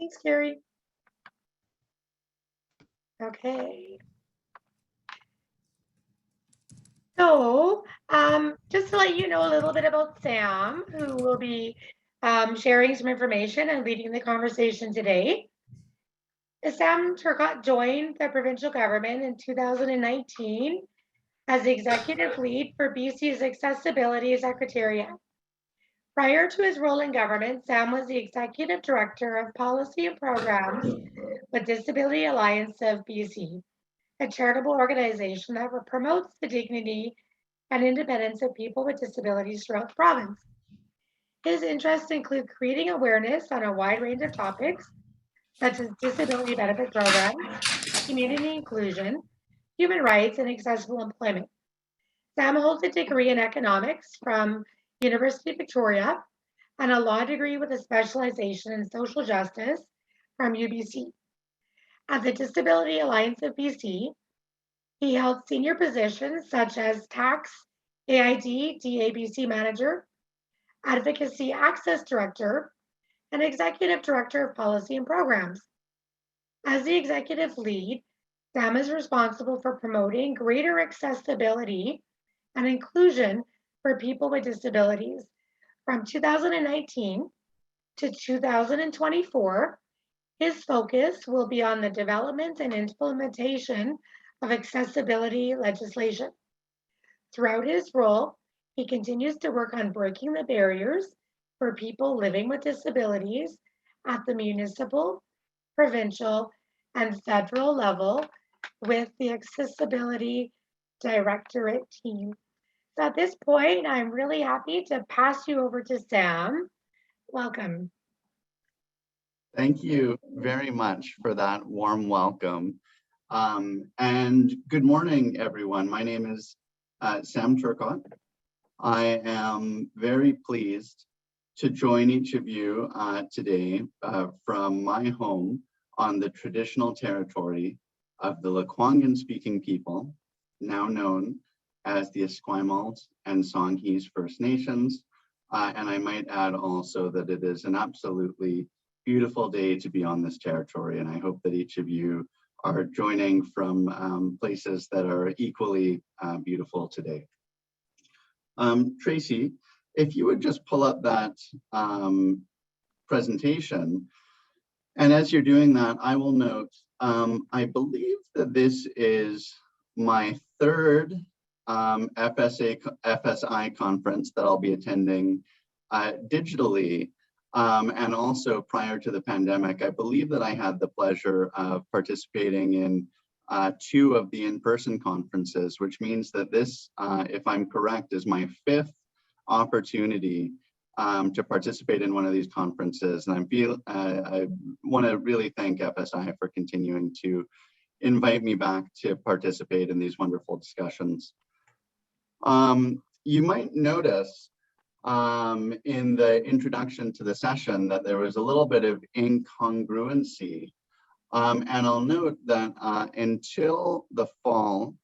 Thanks, Gary. Okay. So, just to let you know a little bit about Sam, who will be sharing some information and leading the conversation today. Sam Turcotte joined the provincial government in 2019 as the executive lead for BC's Accessibility Secretariat. Prior to his role in government, Sam was the executive director of policy and programs with Disability Alliance of BC, a charitable organization that promotes the dignity and independence of people with disabilities throughout the province. His interests include creating awareness on a wide range of topics, such as disability benefit programs, community inclusion, human rights, and accessible employment. Sam holds a degree in economics from University of Victoria and a law degree with a specialization in social justice from UBC. At the Disability Alliance of BC, he held senior positions such as Tax AID DABC Manager, Advocacy Access Director, and Executive Director of Policy and Programs. As the executive lead, Sam is responsible for promoting greater accessibility and inclusion for people with disabilities. From 2019 to 2024, his focus will be on the development and implementation of accessibility legislation. Throughout his role, he continues to work on breaking the barriers for people living with disabilities at the municipal, provincial, and federal level with the Accessibility Directorate team. So at this point, I'm really happy to pass you over to Sam. Welcome. Thank you very much for that warm welcome. And good morning, everyone. My name is Sam Turcotte. I am very pleased to join each of you today from my home on the traditional territory of the Lekwungen-speaking people, now known as the Esquimalt and Songhees First Nations. And I might add also that it is an absolutely beautiful day to be on this territory, and I hope that each of you are joining from places that are equally beautiful today. Tracy, if you would just pull up that presentation, and as you're doing that, I will note, I believe that this is my third FSI conference that I'll be attending digitally. And also prior to the pandemic, I believe that I had the pleasure of participating in 2 of the in-person conferences, which means that this, if I'm correct, is my 5th opportunity to participate in one of these conferences. And I want to really thank FSI for continuing to invite me back to participate in these wonderful discussions. You might notice in the introduction to the session that there was a little bit of incongruency. And I'll note that until the fall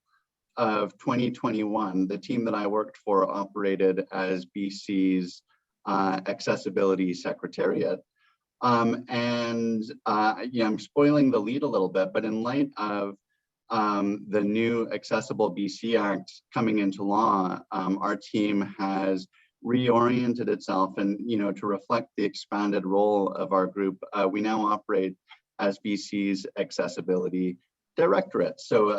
of 2021, the team that I worked for operated as BC's Accessibility Secretariat. I'm spoiling the lead a little bit, but in light of the new Accessible BC Act coming into law, our team has reoriented itself and, to reflect the expanded role of our group, we now operate as BC's Accessibility Directorate. So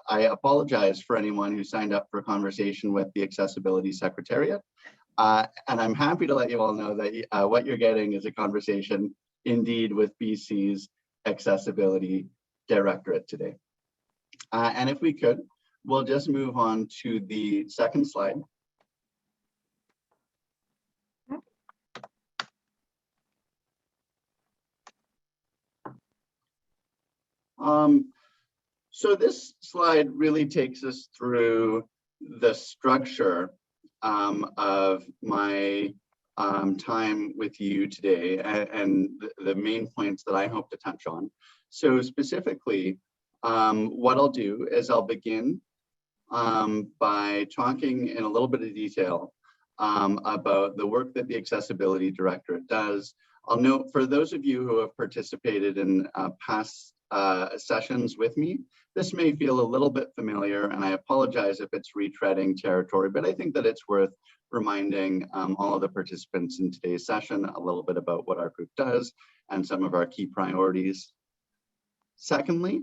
I apologize for anyone who signed up for a conversation with the Accessibility Secretariat. And I'm happy to let you all know that what you're getting is a conversation indeed with BC's Accessibility Directorate today. And if we could, we'll just move on to the second slide. So this slide really takes us through the structure of my time with you today and the main points that I hope to touch on. So specifically, what I'll do is I'll begin by talking in a little bit of detail about the work that the Accessibility Directorate does. I'll note for those of you who have participated in past sessions with me, this may feel a little bit familiar, and I apologize if it's retreading territory, but I think that it's worth reminding all of the participants in today's session a little bit about what our group does and some of our key priorities. Secondly,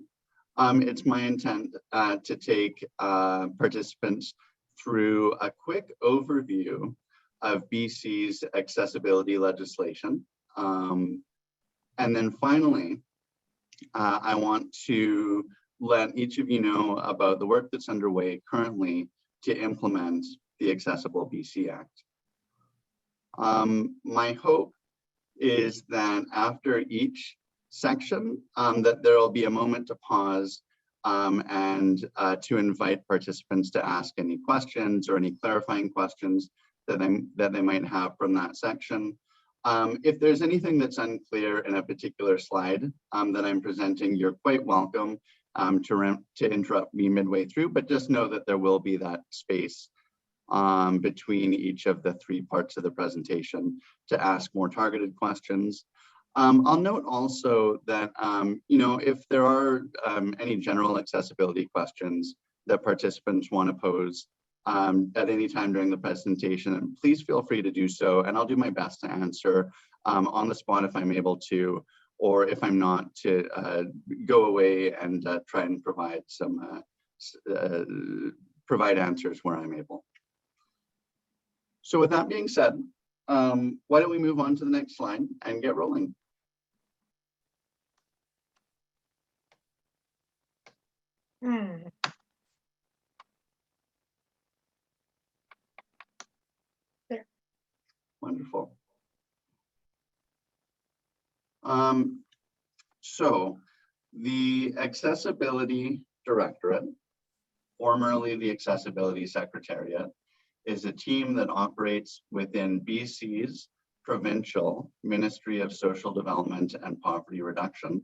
it's my intent to take participants through a quick overview of BC's accessibility legislation. And then finally, I want to let each of you know about the work that's underway currently to implement the Accessible BC Act. My hope is that after each section, that there will be a moment to pause and to invite participants to ask any questions or any clarifying questions that they might have from that section. If there's anything that's unclear in a particular slide that I'm presenting, you're quite welcome to interrupt me midway through, but just know that there will be that space between each of the three parts of the presentation to ask more targeted questions. I'll note also that, if there are any general accessibility questions that participants want to pose at any time during the presentation, please feel free to do so, and I'll do my best to answer on the spot if I'm able to, or if I'm not, to go away and try and provide provide answers where I'm able. So with that being said, why don't we move on to the next slide and get rolling? Wonderful. So the Accessibility Directorate, formerly the Accessibility Secretariat, is a team that operates within BC's Provincial Ministry of Social Development and Poverty Reduction.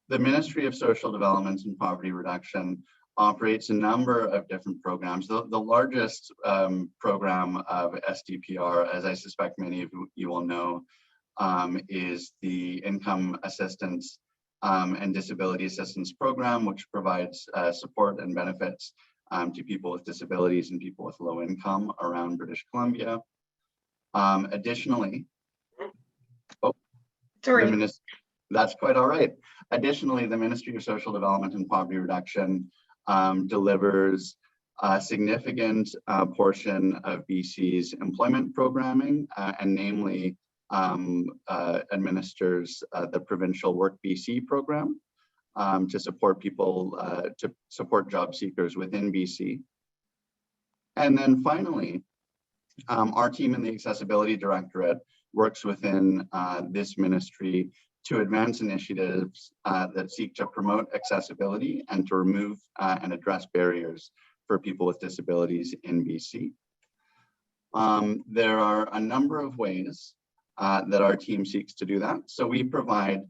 The Ministry of Social Development and Poverty Reduction operates a number of different programs. The largest program of SDPR, as I suspect many of you will know, is the Income Assistance and Disability Assistance Program, which provides support and benefits to people with disabilities and people with low income around British Columbia. Additionally, that's quite all right. Additionally, the Ministry of Social Development and Poverty Reduction delivers a significant portion of BC's employment programming, and namely administers the Provincial Work BC program to support people, to support job seekers within BC. And then finally, our team in the Accessibility Directorate works within this ministry to advance initiatives that seek to promote accessibility and to remove and address barriers for people with disabilities in BC. There are a number of ways that our team seeks to do that. So we provide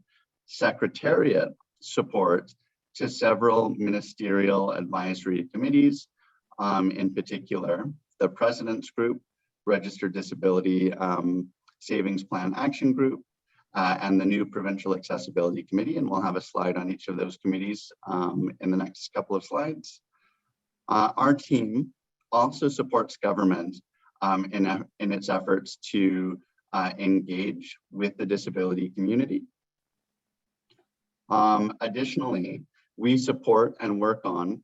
secretariat support to several ministerial advisory committees, in particular, the President's Group, Registered Disability Savings Plan Action Group, and the new Provincial Accessibility Committee, and we'll have a slide on each of those committees in the next couple of slides. Our team also supports government in its efforts to engage with the disability community. Additionally, we support and work on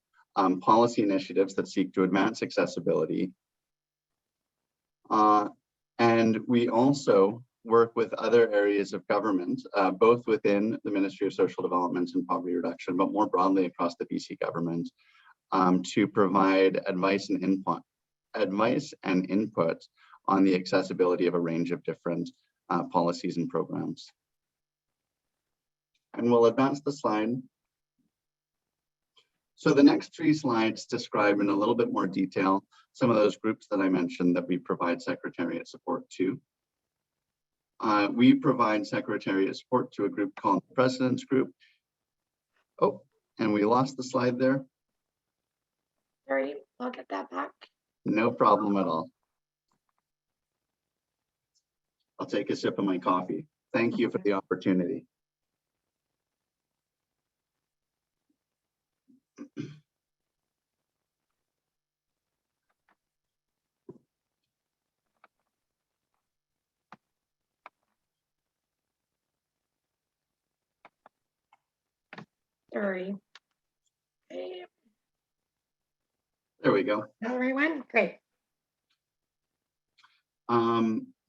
policy initiatives that seek to advance accessibility. And we also work with other areas of government, both within the Ministry of Social Development and Poverty Reduction, but more broadly across the BC government, to provide advice and input on the accessibility of a range of different policies and programs. And we'll advance the slide. So the next three slides describe in a little bit more detail some of those groups that I mentioned that we provide secretariat support to. We provide secretariat support to a group called the President's Group. Oh, and we lost the slide there. Sorry, I'll get that back. No problem at all. I'll take a sip of my coffee. Thank you for the opportunity. Sorry. Okay. There we go. Everyone, great.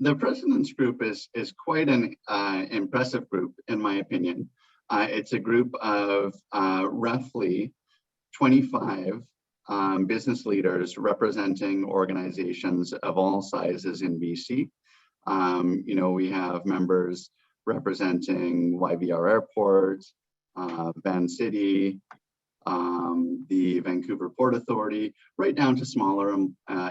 The President's Group is quite an impressive group, in my opinion. It's a group of roughly 25 business leaders representing organizations of all sizes in BC. You know, we have members representing YVR Airport, Van City, the Vancouver Port Authority, right down to smaller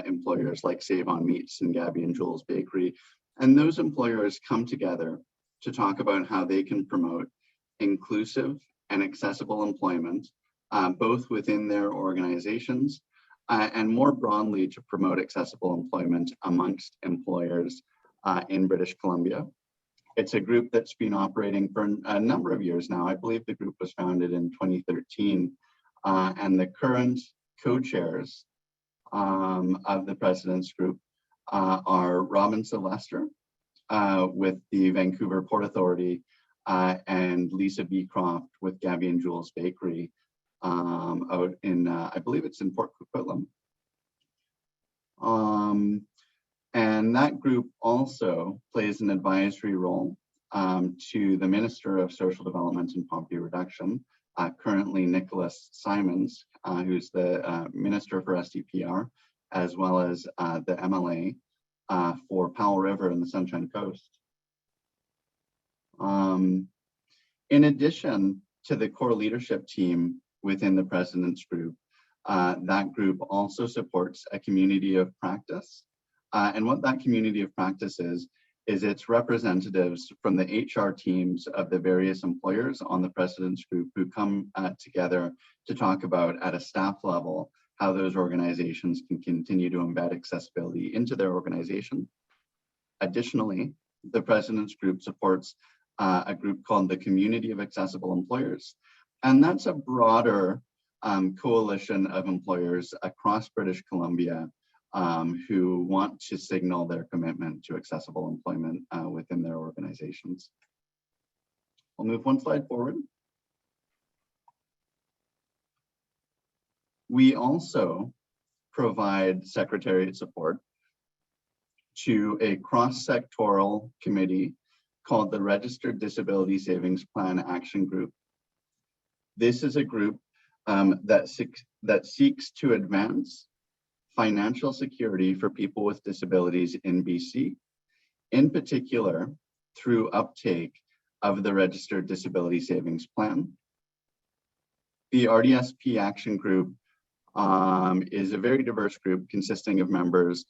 employers like Save on Meats and Gabby and Jules Bakery. And those employers come together to talk about how they can promote inclusive and accessible employment, both within their organizations and more broadly to promote accessible employment amongst employers in British Columbia. It's a group that's been operating for a number of years now. I believe the group was founded in 2013, and the current co-chairs of the President's Group are Robin Sylvester with the Vancouver Port Authority and Lisa Beecroft with Gabby and Jules Bakery out in, I believe it's in Port Coquitlam. And that group also plays an advisory role to the Minister of Social Development and Poverty Reduction, currently Nicholas Simons, who's the Minister for SDPR, as well as the MLA for Powell River and the Sunshine Coast. In addition to the core leadership team within the President's Group, that group also supports a community of practice. And what that community of practice is it's representatives from the HR teams of the various employers on the President's Group who come together to talk about at a staff level how those organizations can continue to embed accessibility into their organization. Additionally, the President's Group supports a group called the Community of Accessible Employers. And that's a broader coalition of employers across British Columbia who want to signal their commitment to accessible employment within their organizations. We'll move one slide forward. We also provide secretariat support to a cross-sectoral committee called the Registered Disability Savings Plan Action Group. This is a group that seeks to advance financial security for people with disabilities in BC, in particular through uptake of the Registered Disability Savings Plan. The Rdsp Action Group is a very diverse group consisting of members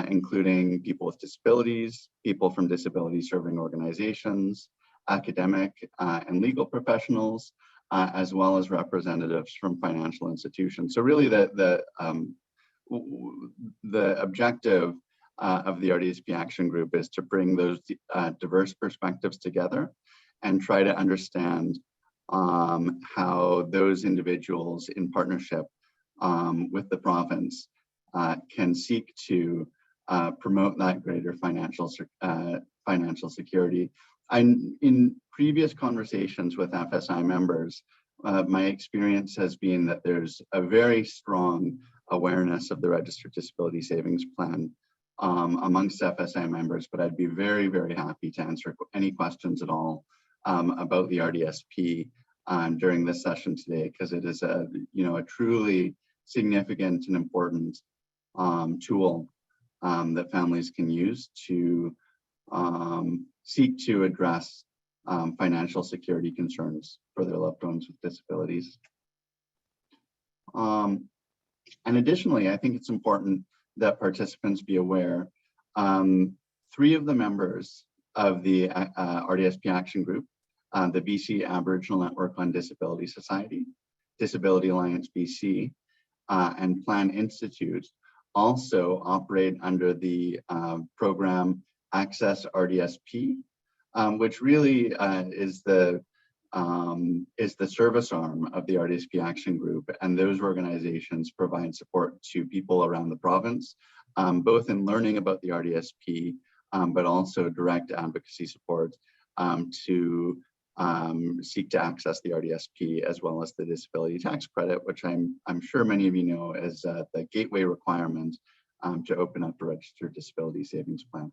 including people with disabilities, people from disability serving organizations, academic and legal professionals, as well as representatives from financial institutions. So really the objective of the Rdsp Action Group is to bring those diverse perspectives together and try to understand how those individuals in partnership with the province can seek to promote that greater financial security. In previous conversations with FSI members, my experience has been that there's a very strong awareness of the Registered Disability Savings Plan amongst FSI members, but I'd be very, very happy to answer any questions at all about the RDSP during this session today, because it is a truly significant and important tool that families can use to seek to address financial security concerns for their loved ones with disabilities. And additionally, I think it's important that participants be aware, 3 of the members of the Rdsp Action Group, the BC Aboriginal Network on Disability Society, Disability Alliance BC, and Plan Institute also operate under the program Access Rdsp, which really is the service arm of the Rdsp Action Group, and those organizations provide support to people around the province, both in learning about the Rdsp, but also direct advocacy support to seek to access the Rdsp, as well as the disability tax credit, which I'm sure many of you know as the gateway requirement to open up a registered disability savings plan.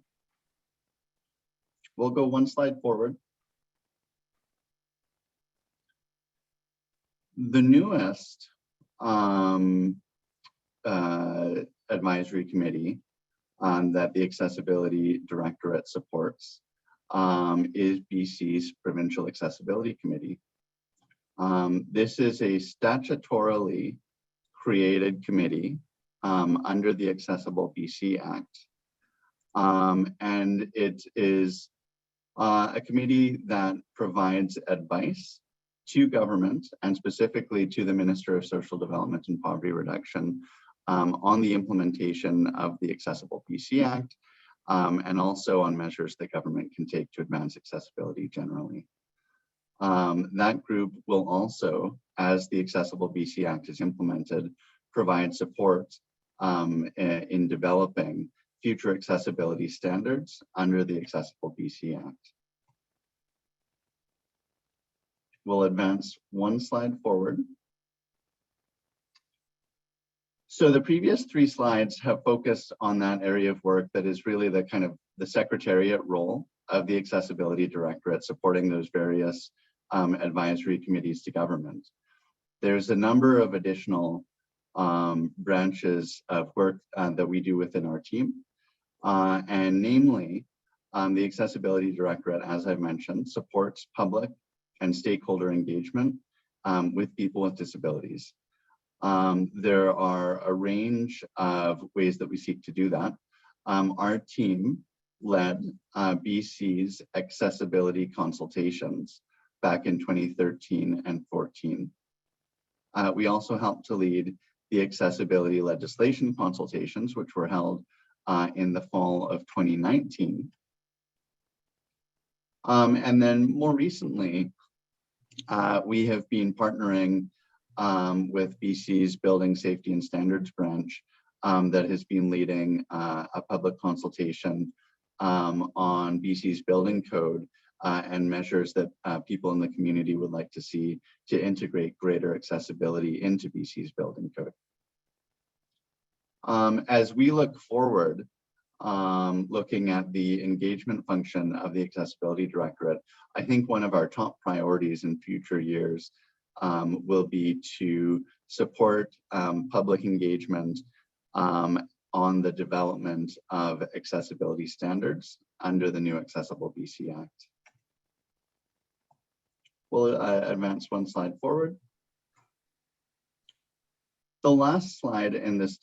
We'll go one slide forward. The newest advisory committee that the Accessibility Directorate supports is BC's Provincial Accessibility Committee. This is a statutorily created committee under the Accessible BC Act. And it is a committee that provides advice to government and specifically to the Minister of Social Development and Poverty Reduction on the implementation of the Accessible BC Act and also on measures that government can take to advance accessibility generally. That group will also, as the Accessible BC Act is implemented, provide support in developing future accessibility standards under the Accessible BC Act. We'll advance one slide forward. So the previous three slides have focused on that area of work that is really the kind of the secretariat role of the Accessibility Directorate, supporting those various advisory committees to government. There's a number of additional branches of work that we do within our team. And namely, the Accessibility Directorate, as I've mentioned, supports public and stakeholder engagement with people with disabilities. There are a range of ways that we seek to do that. Our team led BC's accessibility consultations back in 2013 and 14. We also helped to lead the accessibility legislation consultations, which were held in the fall of 2019. And then more recently, we have been partnering with BC's Building Safety and Standards branch that has been leading a public consultation on BC's building code and measures that people in the community would like to see to integrate greater accessibility into BC's building code. As we look forward, looking at the engagement function of the Accessibility Directorate, I think one of our top priorities in future years will be to support public engagement on the development of accessibility standards under the new Accessible BC Act. We'll advance one slide forward. The last slide in this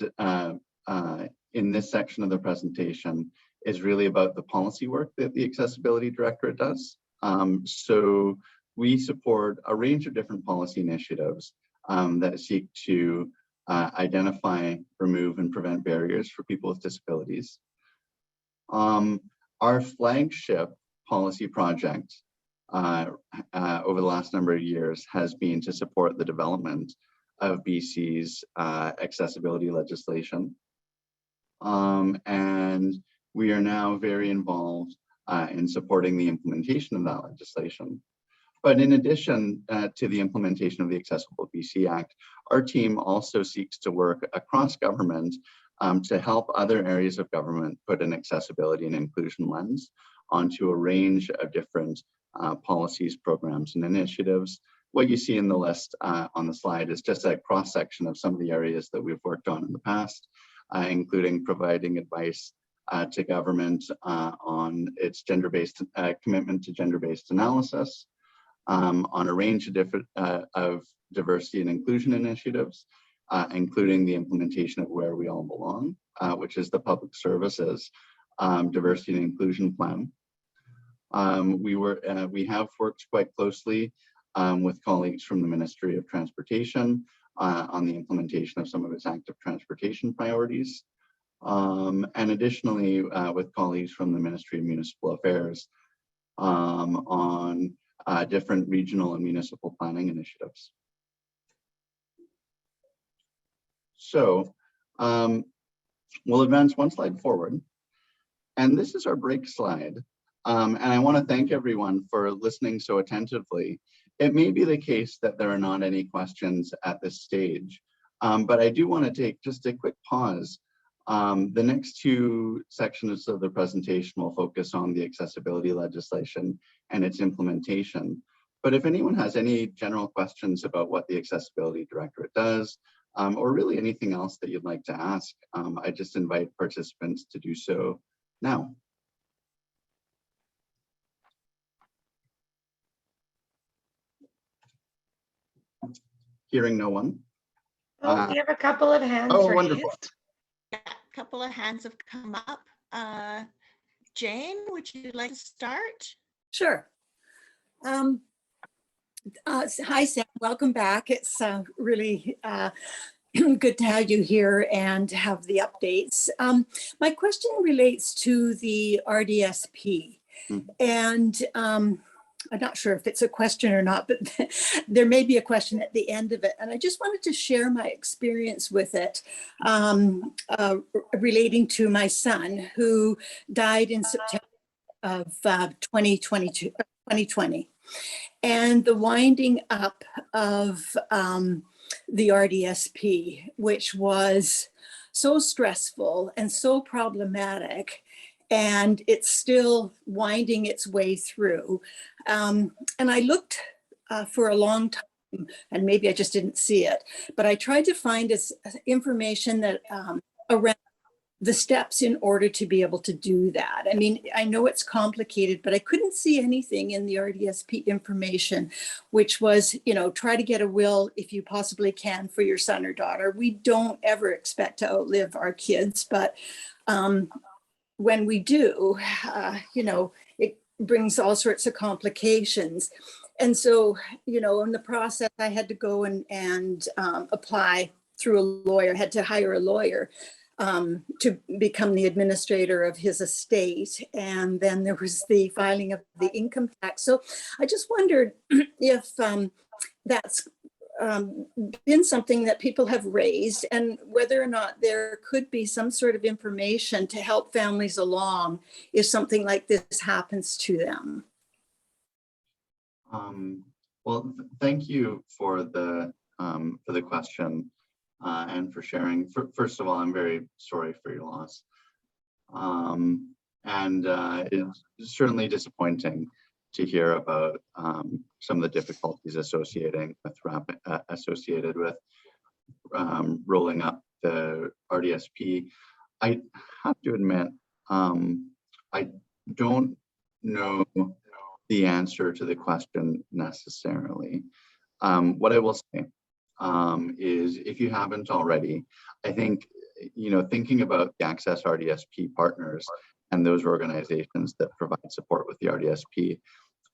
section of the presentation is really about the policy work that the Accessibility Directorate does. So we support a range of different policy initiatives that seek to identify, remove, and prevent barriers for people with disabilities. Our flagship policy project over the last number of years has been to support the development of BC's accessibility legislation. And we are now very involved in supporting the implementation of that legislation. But in addition to the implementation of the Accessible BC Act, our team also seeks to work across government to help other areas of government put an accessibility and inclusion lens onto a range of different policies, programs, and initiatives. What you see in the list on the slide is just a cross-section of some of the areas that we've worked on in the past, including providing advice to government on its gender-based commitment to gender-based analysis, on a range of different diversity and inclusion initiatives, including the implementation of Where We All Belong, which is the public services diversity and inclusion plan. We have worked quite closely with colleagues from the Ministry of Transportation on the implementation of some of its active transportation priorities. and additionally with colleagues from the Ministry of Municipal Affairs on different regional and municipal planning initiatives. So we'll advance one slide forward. And this is our break slide. And I want to thank everyone for listening so attentively. It may be the case that there are not any questions at this stage, but I do want to take just a quick pause. The next two sections of the presentation will focus on the accessibility legislation and its implementation. But if anyone has any general questions about what the Accessibility Directorate does, or really anything else that you'd like to ask, I just invite participants to do so now. Hearing no one. Oh, we have a couple of hands Oh, raised. wonderful. Yeah, a couple of hands have come up. Jane, would you like to start? Sure. Hi, Sam. Welcome back. It's really good to have you here and have the updates. My question relates to the RDSP. And I'm not sure if it's a question or not, but there may be a question at the end of it. And I just wanted to share my experience with it relating to my son who died in September of 2020. And the winding up of the RDSP, which was so stressful and so problematic, and it's still winding its way through. And I looked for a long time, and maybe I just didn't see it, but I tried to find information that around the steps in order to be able to do that. I mean, I know it's complicated, but I couldn't see anything in the RDSP information, which was, you know, try to get a will if you possibly can for your son or daughter. We don't ever expect to outlive our kids, but when we do, you know, it brings all sorts of complications. And so, you know, in the process, I had to go and apply through a lawyer, had to hire a lawyer to become the administrator of his estate. And then there was the filing of the income tax. So I just wondered if that's been something that people have raised, and whether or not there could be some sort of information to help families along if something like this happens to them. Well, thank you for the question and for sharing. First of all, I'm very sorry for your loss. It's certainly disappointing to hear about some of the difficulties associated with rolling up the RDSP. I have to admit, I don't know the answer to the question necessarily. What I will say is, if you haven't already, I think, you know, thinking about the Access RDSP partners and those organizations that provide support with the RDSP,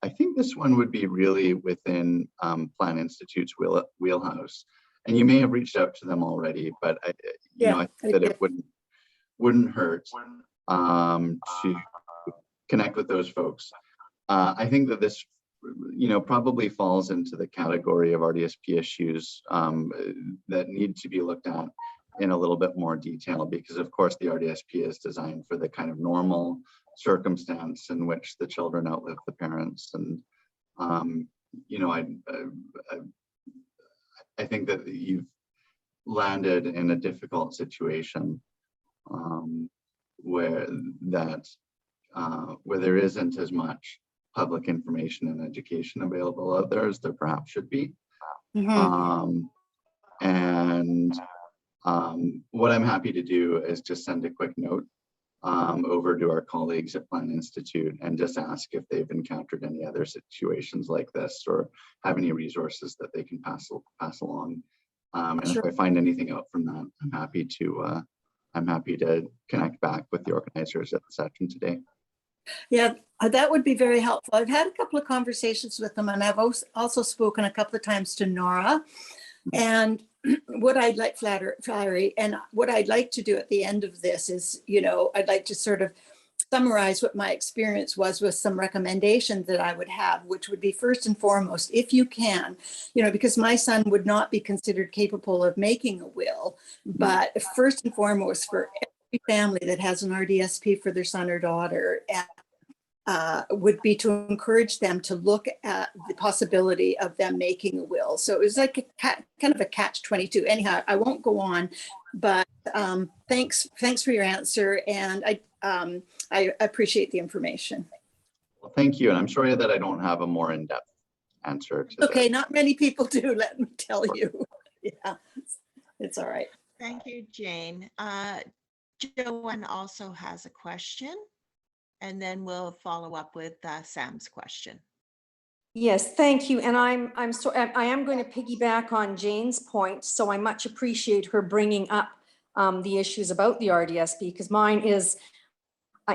I think this one would be really within Plan Institute's wheelhouse. And you may have reached out to them already, but I think that it wouldn't hurt to connect with those folks. I think that this, you know, probably falls into the category of RDSP issues that need to be looked at in a little bit more detail, because of course the RDSP is designed for the kind of normal circumstance in which the children outlive the parents. And you know, I think that you've landed in a difficult situation where there isn't as much public information and education available out there as there perhaps should be. What I'm happy to do is just send a quick note over to our colleagues at Plan Institute and just ask if they've encountered any other situations like this or have any resources that they can pass along. And Sure. if I find anything out from that, I'm happy to connect back with the organizers at the session today. Yeah, that would be very helpful. I've had a couple of conversations with them, and I've also spoken a couple of times to Nora. And what I'd like, Valerie, and what I'd like to do at the end of this is, I'd like to sort of summarize what my experience was with some recommendations that I would have, which would be first and foremost, if you can, because my son would not be considered capable of making a will, but first and foremost, for every family that has an RDSP for their son or daughter, would be to encourage them to look at the possibility of them making a will. So it was like kind of a catch-22. Anyhow, I won't go on, but thanks for your answer, and I appreciate the information. Well, thank you, and I'm sorry that I don't have a more in-depth answer to Okay, this. not many people do, let me tell you. Yeah, it's all right. Thank you, Jane. Joanne also has a question, and then we'll follow up with Sam's question. Yes, thank you. And I am going to piggyback on Jane's point. So I much appreciate her bringing up the issues about the RDSP, because mine is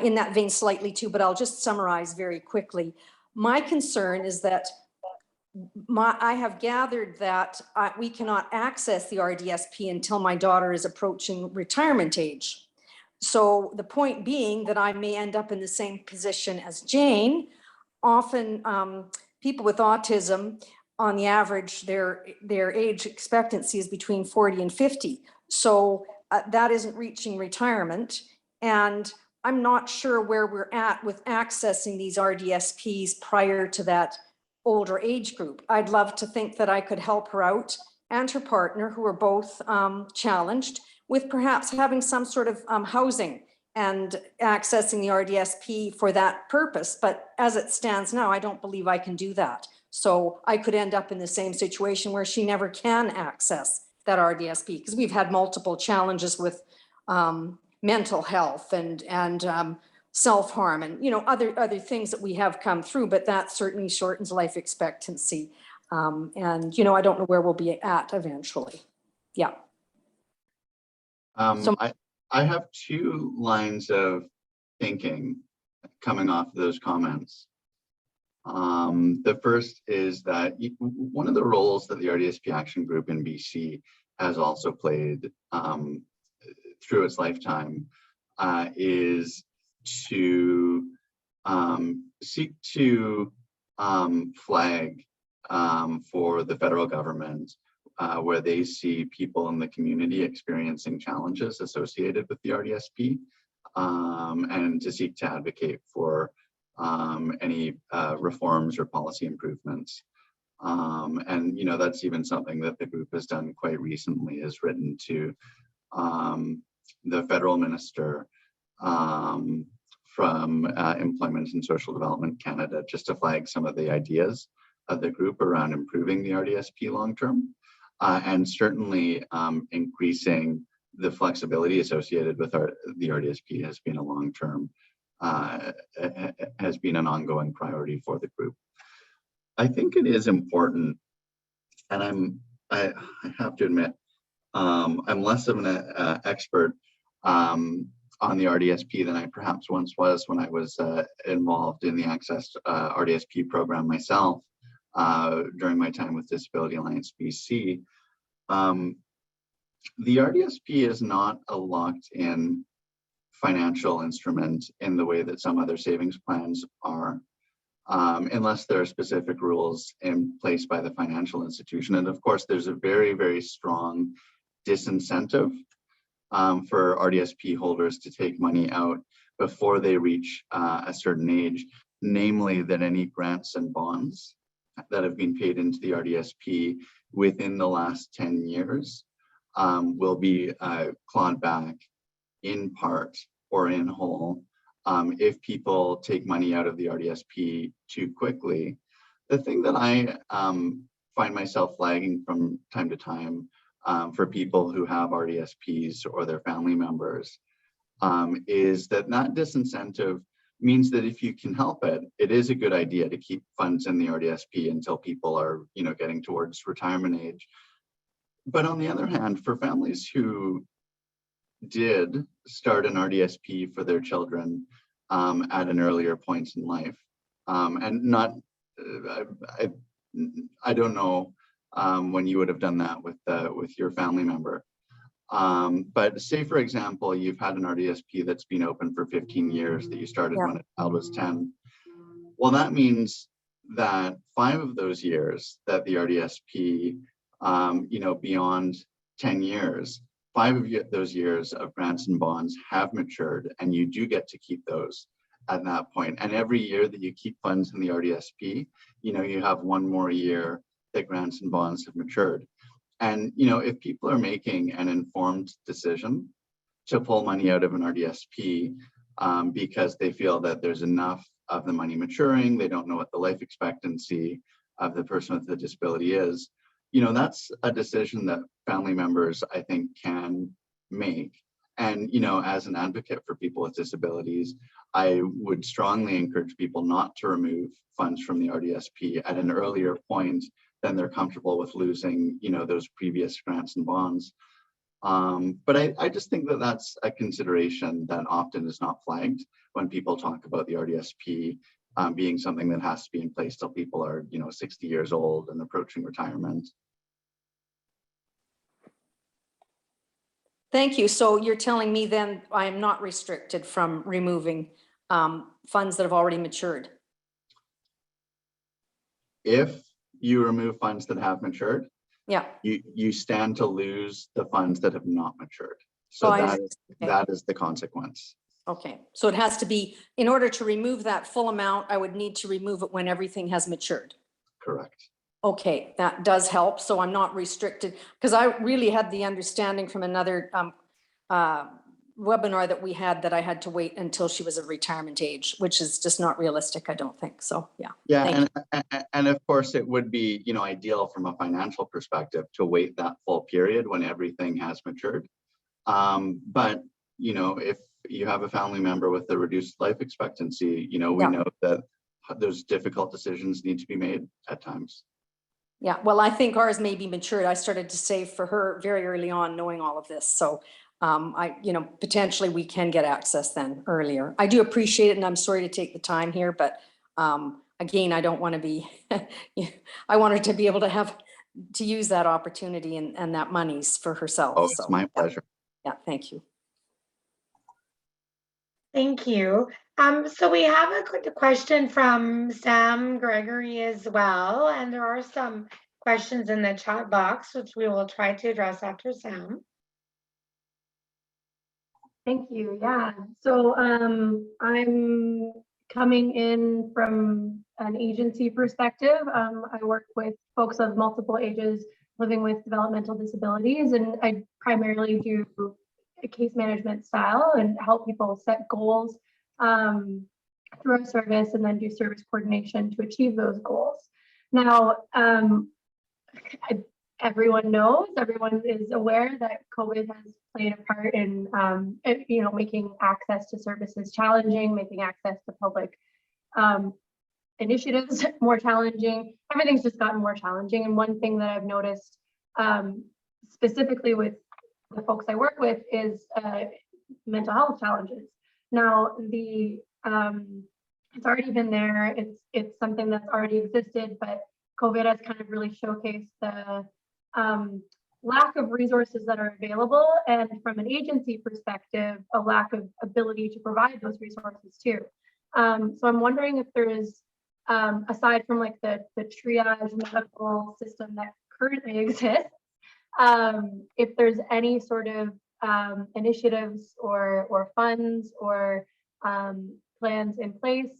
in that vein slightly too, but I'll just summarize very quickly. My concern is that I have gathered that we cannot access the RDSP until my daughter is approaching retirement age. So the point being that I may end up in the same position as Jane. Often people with autism, on the average, their age expectancy is between 40 and 50. So that isn't reaching retirement. And I'm not sure where we're at with accessing these RDSPs prior to that older age group. I'd love to think that I could help her out and her partner, who are both challenged, with perhaps having some sort of housing and accessing the RDSP for that purpose. But as it stands now, I don't believe I can do that. So I could end up in the same situation where she never can access that RDSP, because we've had multiple challenges with mental health and self-harm and other things that we have come through, but that certainly shortens life expectancy. And I don't know where we'll be at eventually. Yeah. I have two lines of thinking coming off of those comments. The first is that one of the roles that the RDSP Action Group in BC has also played through its lifetime is to seek to flag for the federal government where they see people in the community experiencing challenges associated with the RDSP, and to seek to advocate for any reforms or policy improvements. And that's even something that the group has done quite recently, is written to the federal minister from Employment and Social Development Canada, just to flag some of the ideas of the group around improving the RDSP long-term. And certainly increasing the flexibility associated with the RDSP has been a long-term, has been an ongoing priority for the group. I think it is important, and I have to admit, I'm less of an expert on the RDSP than I perhaps once was when I was involved in the Access RDSP program myself. During my time with Disability Alliance BC. The RDSP is not a locked-in financial instrument in the way that some other savings plans are, unless there are specific rules in place by the financial institution. And of course, there's a very, very strong disincentive for RDSP holders to take money out before they reach a certain age, namely that any grants and bonds that have been paid into the RDSP within the last 10 years will be clawed back in part or in whole if people take money out of the RDSP too quickly. The thing that I find myself flagging from time to time for people who have RDSPs or their family members is that disincentive means that if you can help it, it is a good idea to keep funds in the RDSP until people are, getting towards retirement age. But on the other hand, for families who did start an RDSP for their children at an earlier point in life, and not, I don't know when you would have done that with your family member. But say, for example, you've had an RDSP that's been open for 15 years that you started when a child was 10. Well, that means that 5 of those years that the RDSP, beyond 10 years, 5 of those years of grants and bonds have matured, and you do get to keep those at that point. And every year that you keep funds in the RDSP, you have 1 more year that grants and bonds have matured. And, if people are making an informed decision to pull money out of an RDSP because they feel that there's enough of the money maturing, they don't know what the life expectancy of the person with the disability is, that's a decision that family members, I think, can make. And, as an advocate for people with disabilities, I would strongly encourage people not to remove funds from the RDSP at an earlier point than they're comfortable with losing, those previous grants and bonds. But I just think that that's a consideration that often is not flagged when people talk about the RDSP being something that has to be in place till people are, 60 years old and approaching retirement. Thank you. So you're telling me then I am not restricted from removing funds that have already matured? If you remove funds that have matured, Yeah. you stand to lose the funds that have not matured. So that is the consequence. Okay, so it has to be, in order to remove that full amount, I would need to remove it when everything has matured. Correct. Okay, that does help. So I'm not restricted, because I really had the understanding from another webinar that we had that I had to wait until she was of retirement age, which is just not realistic, I don't think. So, yeah. Yeah, and of course it would be, ideal from a financial perspective to wait that full period when everything has matured. But, if you have a family member with a reduced life expectancy, we know that those difficult decisions need to be made at times. Yeah, well, I think ours may be matured. I started to save for her very early on, knowing all of this. So potentially we can get access then earlier. I do appreciate it, and I'm sorry to take the time here, but again, I don't want to be, I want her to be able to use that opportunity and that monies for herself. Oh, it's my pleasure. Yeah, thank you. Thank you. So we have a question from Sam Gregory as well, and there are some questions in the chat box, which we will try to address after Sam. Thank you. Yeah. So I'm coming in from an agency perspective. I work with folks of multiple ages living with developmental disabilities, and I primarily do a case management style and help people set goals through our service, and then do service coordination to achieve those goals. Now, everyone is aware that COVID has played a part in, making access to services challenging, making access to public initiatives more challenging. Everything's just gotten more challenging. And one thing that I've noticed specifically with the folks I work with is mental health challenges. Now, it's already been there. It's something that's already existed, but COVID has kind of really showcased the lack of resources that are available, and from an agency perspective, a lack of ability to provide those resources too. So I'm wondering if there is, aside from like the triage medical system that currently exists, if there's any sort of initiatives or funds or plans in place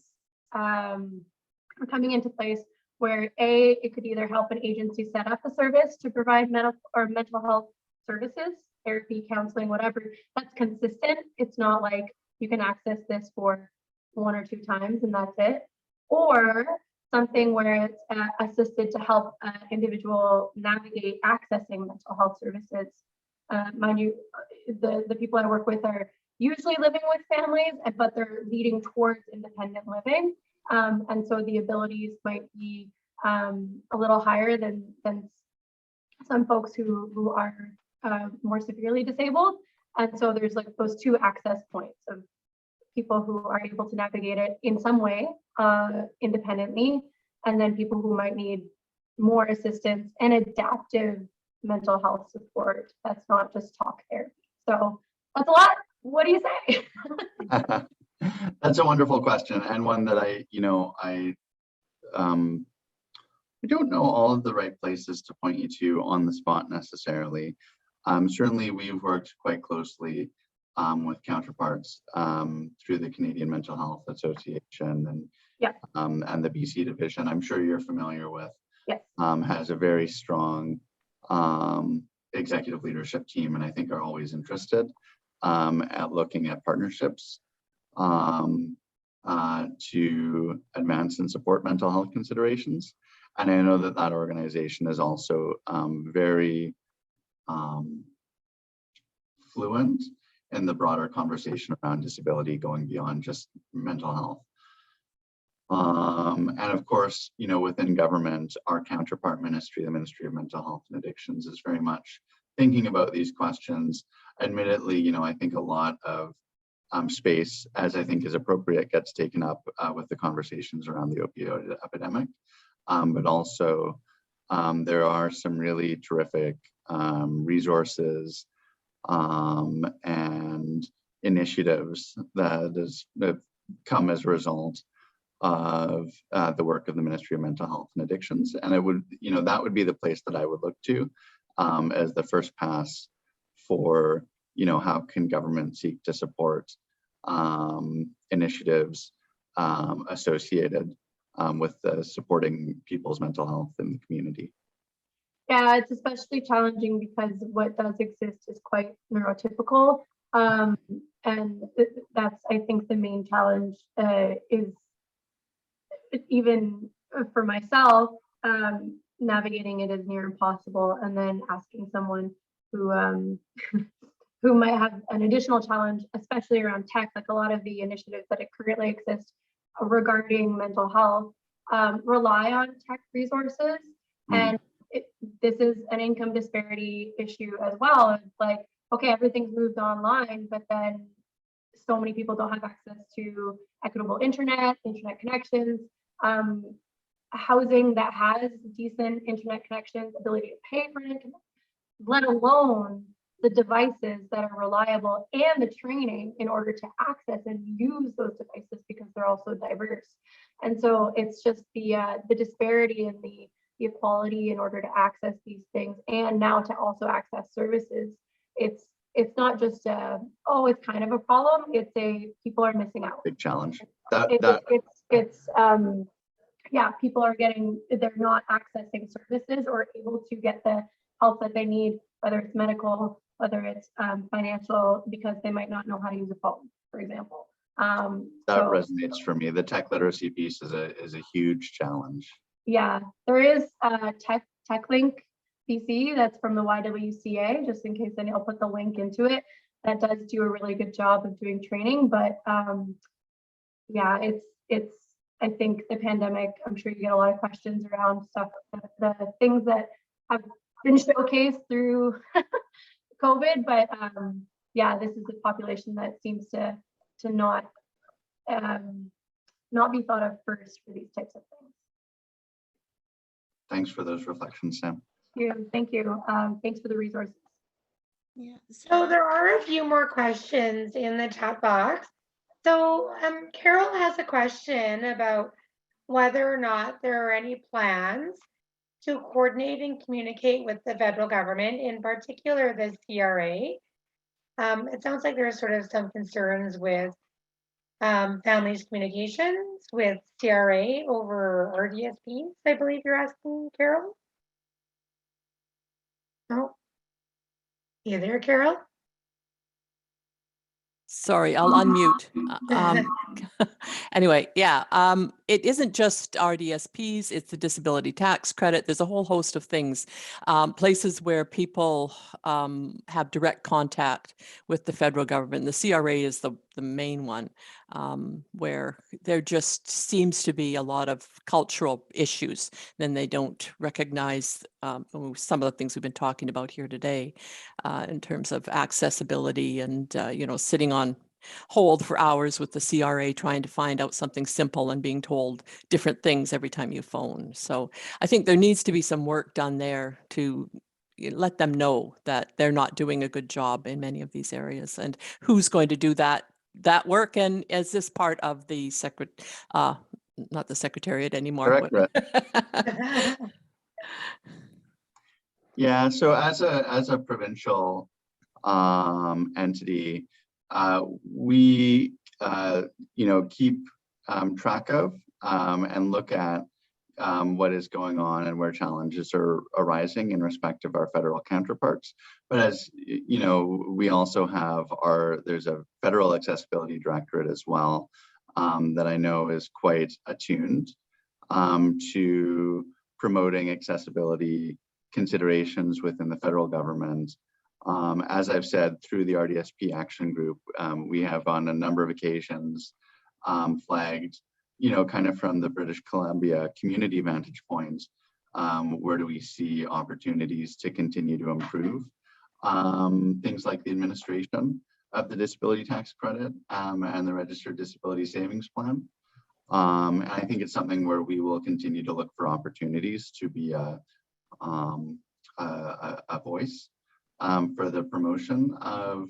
or coming into place where it could either help an agency set up a service to provide mental health services, therapy, counseling, whatever, that's consistent. It's not like you can access this for 1 or 2 times and that's it. Or something where it's assisted to help an individual navigate accessing mental health services. Mind you, the people I work with are usually living with families, but they're leading towards independent living. And so the abilities might be a little higher than some folks who are more severely disabled. And so there's like those 2 access points of people who are able to navigate it in some way independently, and then people who might need more assistance and adaptive mental health support. That's not just talk therapy. So that's a lot. What do you say? That's a wonderful question, and one that I don't know all of the right places to point you to on the spot necessarily. Certainly, we've worked quite closely with counterparts through the Canadian Mental Health Association and and the BC division. I'm sure you're familiar with. Yes. Has a very strong executive leadership team, and I think are always interested at looking at partnerships to advance and support mental health considerations. And I know that that organization is also very fluent in the broader conversation around disability, going beyond just mental health. And of course, within government, our counterpart ministry, the Ministry of Mental Health and Addictions, is very much thinking about these questions. Admittedly, I think a lot of space, as I think is appropriate, gets taken up with the conversations around the opioid epidemic. But also, there are some really terrific resources and initiatives that have come as a result of the work of the Ministry of Mental Health and Addictions. And it would, that would be the place that I would look to as the first pass for, how can government seek to support initiatives associated with supporting people's mental health in the community. Yeah, it's especially challenging because what does exist is quite neurotypical. And that's, I think, the main challenge is even for myself, navigating it is near impossible. And then asking someone who who might have an additional challenge, especially around tech, like a lot of the initiatives that currently exist regarding mental health rely on tech resources. And this is an income disparity issue as well. It's like, okay, everything's moved online, but then so many people don't have access to equitable internet connections, housing that has decent internet connections, ability to pay for internet, let alone the devices that are reliable and the training in order to access and use those devices, because they're also diverse. And so it's just the disparity in the equality in order to access these things, and now to also access services. It's not just it's kind of a problem. It's people are missing out. Big challenge. People are they're not accessing services or able to get the help that they need, whether it's medical, whether it's financial, because they might not know how to use a phone, for example. That resonates for me. The tech literacy piece is a huge challenge. Yeah, there is TechLink BC that's from the YWCA, just in case, and I'll put the link into it. That does do a really good job of doing training, but it's I think the pandemic, I'm sure you get a lot of questions around stuff, the things that have been showcased through COVID, but this is the population that seems to not be thought of first for these types of things. Thanks for those reflections, Sam. Thank you. Thanks for the resources. Yeah. So there are a few more questions in the chat box. So Carol has a question about whether or not there are any plans to coordinate and communicate with the federal government, in particular the CRA. It sounds like there are sort of some concerns with families' communications with CRA over RDSPs, I believe you're asking, Carol? No? You there, Carol? Sorry, I'll unmute. Anyway, it isn't just RDSPs, it's the disability tax credit. There's a whole host of things, places where people have direct contact with the federal government. The CRA is the main one, where there just seems to be a lot of cultural issues. Then they don't recognize some of the things we've been talking about here today in terms of accessibility and, sitting on hold for hours with the CRA trying to find out something simple and being told different things every time you phone. So I think there needs to be some work done there to let them know that they're not doing a good job in many of these areas, and who's going to do that work. And is this part of the not the Secretariat anymore? Directorate. Yeah, so as a provincial entity, we keep track of and look at what is going on and where challenges are arising in respect of our federal counterparts. But as you know, we also have there's a federal accessibility directorate as well that I know is quite attuned to promoting accessibility considerations within the federal government. As I've said, through the Rdsp action group, we have on a number of occasions flagged, kind of from the British Columbia community vantage point, where do we see opportunities to continue to improve things like the administration of the disability tax credit and the registered disability savings plan. And I think it's something where we will continue to look for opportunities to be a voice for the promotion of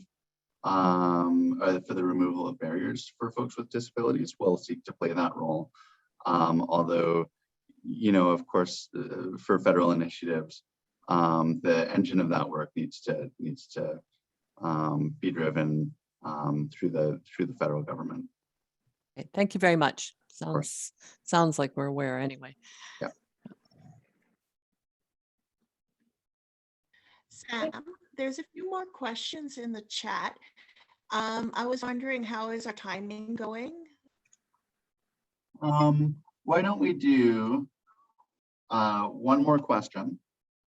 or for the removal of barriers for folks with disabilities. We'll seek to play that role. Although, of course, for federal initiatives, the engine of that work needs to be driven through the federal government. Okay, thank you very much. Sounds like we're aware anyway. Yeah. Sam, there's a few more questions in the chat. I was wondering, how is our timing going? Why don't we do one more question,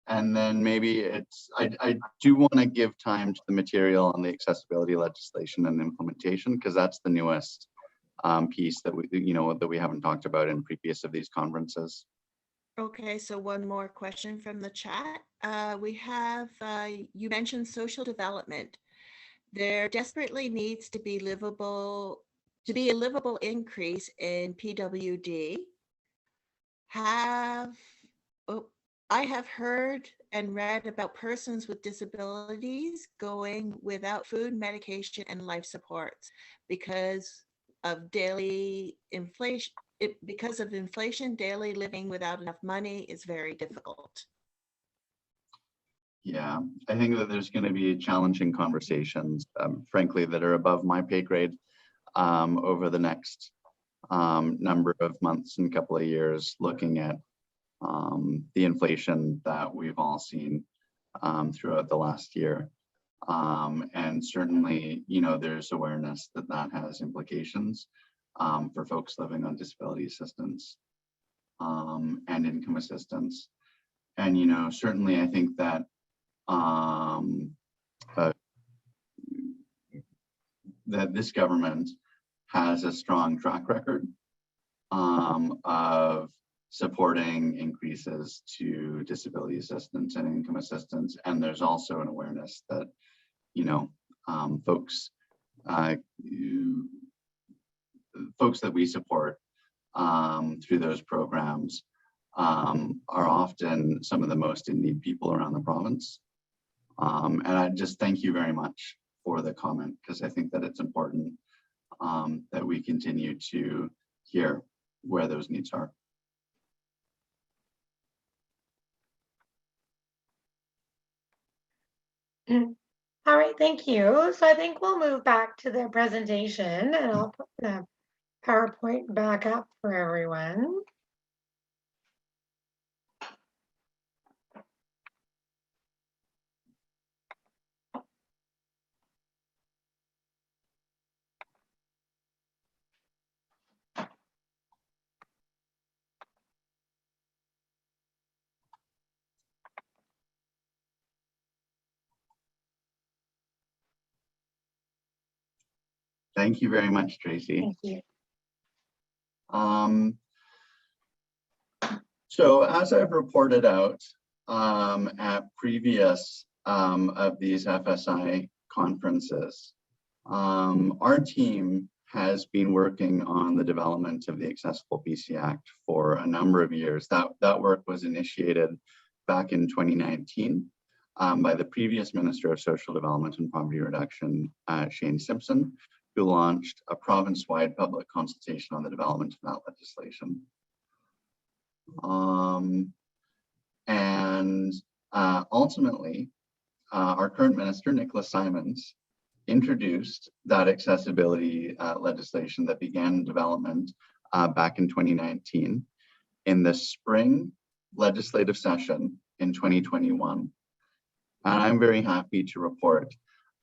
and then maybe I do want to give time to the material on the accessibility legislation and implementation, because that's the newest piece that we haven't talked about in previous of these conferences. Okay, so one more question from the chat. We have, you mentioned social development. There desperately needs to be a livable increase in PWD. I have heard and read about persons with disabilities going without food, medication, and life supports because of daily inflation. Because of inflation, daily living without enough money is very difficult. Yeah, I think that there's going to be challenging conversations, frankly, that are above my pay grade over the next number of months and couple of years, looking at the inflation that we've all seen throughout the last year. And certainly, there's awareness that that has implications for folks living on disability assistance and income assistance. And, certainly I think that that this government has a strong track record of supporting increases to disability assistance and income assistance. And there's also an awareness that, folks that we support through those programs are often some of the most in need people around the province. And I just thank you very much for the comment, because I think that it's important that we continue to hear where those needs are. All right, thank you. So I think we'll move back to the presentation, and I'll put the PowerPoint back up for everyone. Thank you very much, Tracy. Thank you. So as I've reported out at previous of these FSI conferences, Our team has been working on the development of the Accessible BC Act for a number of years. That work was initiated back in 2019 by the previous Minister of Social Development and Poverty Reduction, Shane Simpson, who launched a province-wide public consultation on the development of that legislation. Ultimately, our current minister, Nicholas Simons, introduced that accessibility legislation that began development back in 2019 in the spring legislative session in 2021. And I'm very happy to report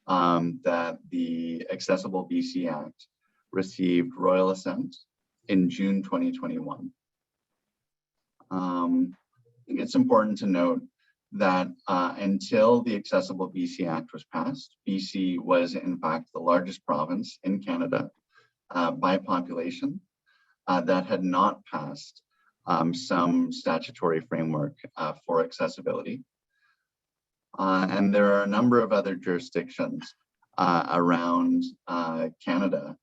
that the Accessible BC Act received royal assent in June 2021. I think it's important to note that until the Accessible BC Act was passed, BC was in fact the largest province in Canada by population that had not passed some statutory framework for accessibility. And there are a number of other jurisdictions around Canada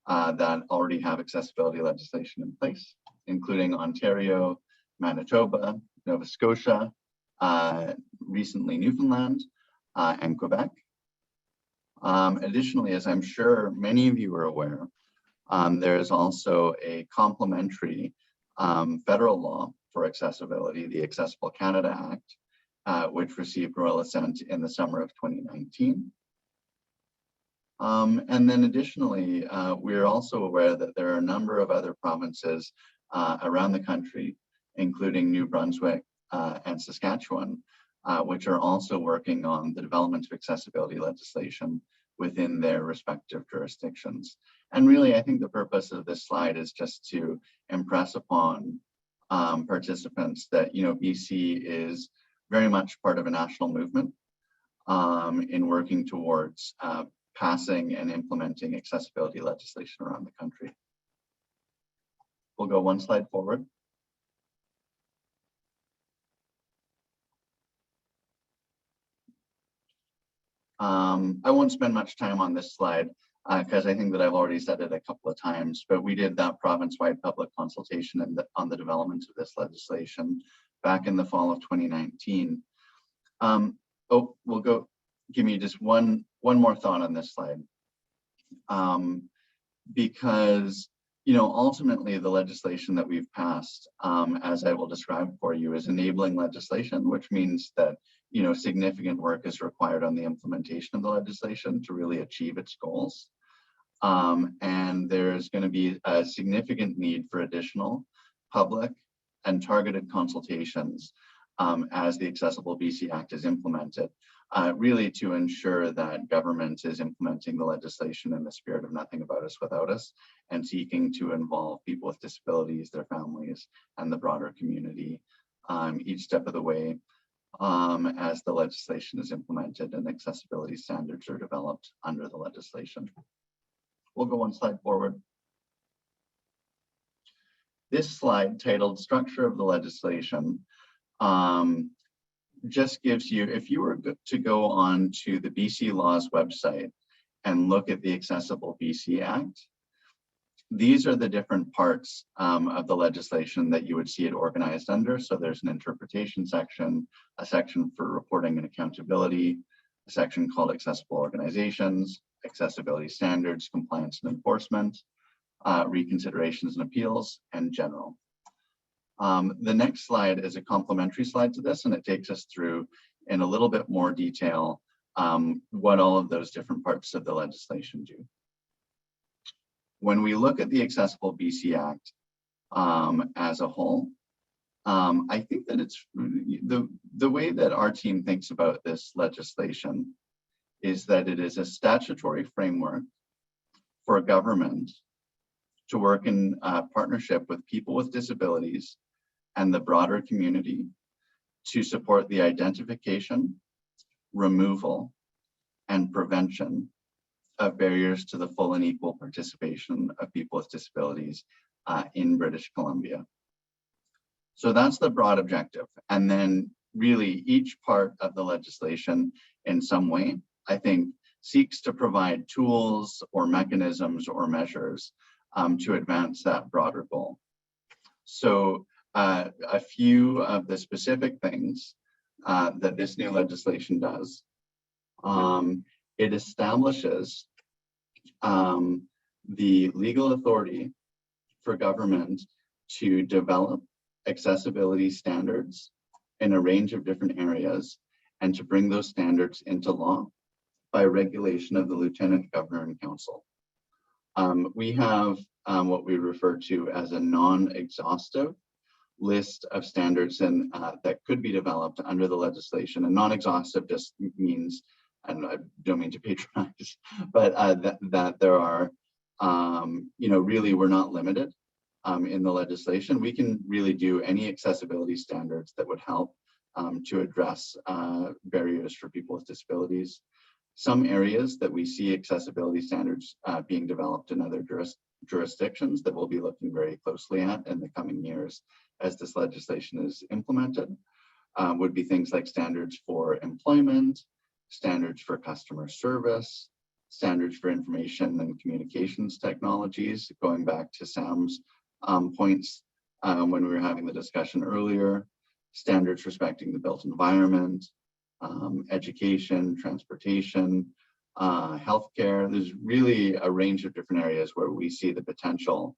that already have accessibility legislation in place, including Ontario, Manitoba, Nova Scotia, recently Newfoundland, and Quebec. Additionally, as I'm sure many of you are aware, there is also a complementary federal law for accessibility, the Accessible Canada Act, which received royal assent in the summer of 2019. And then additionally, we're also aware that there are a number of other provinces around the country, including New Brunswick and Saskatchewan, which are also working on the development of accessibility legislation within their respective jurisdictions. And really, I think the purpose of this slide is just to impress upon participants that, BC is very much part of a national movement in working towards passing and implementing accessibility legislation around the country. We'll go one slide forward. I won't spend much time on this slide because I think that I've already said it a couple of times, but we did that province-wide public consultation on the development of this legislation back in the fall of 2019. We'll go, give me just one more thought on this slide. Because, ultimately the legislation that we've passed, as I will describe for you, is enabling legislation, which means that, significant work is required on the implementation of the legislation to really achieve its goals. And there's going to be a significant need for additional public and targeted consultations as the Accessible BC Act is implemented, really to ensure that government is implementing the legislation in the spirit of nothing about us without us, and seeking to involve people with disabilities, their families, and the broader community each step of the way as the legislation is implemented and accessibility standards are developed under the legislation. We'll go one slide forward. This slide, titled Structure of the Legislation, just gives you, if you were to go on to the BC Laws website and look at the Accessible BC Act, these are the different parts of the legislation that you would see it organized under. So there's an interpretation section, a section for reporting and accountability, a section called Accessible Organizations, Accessibility Standards, Compliance and Enforcement, Reconsiderations and Appeals, and General. The next slide is a complementary slide to this, and it takes us through in a little bit more detail what all of those different parts of the legislation do. When we look at the Accessible BC Act as a whole, I think that it's the way that our team thinks about this legislation is that it is a statutory framework for government to work in partnership with people with disabilities and the broader community to support the identification, removal, and prevention of barriers to the full and equal participation of people with disabilities in British Columbia. So that's the broad objective. And then really each part of the legislation in some way, I think, seeks to provide tools or mechanisms or measures to advance that broader goal. So a few of the specific things that this new legislation does, it establishes the legal authority for government to develop accessibility standards in a range of different areas and to bring those standards into law by regulation of the Lieutenant Governor and Council. We have what we refer to as a non-exhaustive list of standards and that could be developed under the legislation. And non-exhaustive just means, and I don't mean to patronize, but that there are, really we're not limited in the legislation. We can really do any accessibility standards that would help to address barriers for people with disabilities. Some areas that we see accessibility standards being developed in other jurisdictions that we'll be looking very closely at in the coming years as this legislation is implemented would be things like standards for employment, standards for customer service, standards for information and communications technologies, going back to Sam's points when we were having the discussion earlier, standards respecting the built environment, education, transportation, healthcare. There's really a range of different areas where we see the potential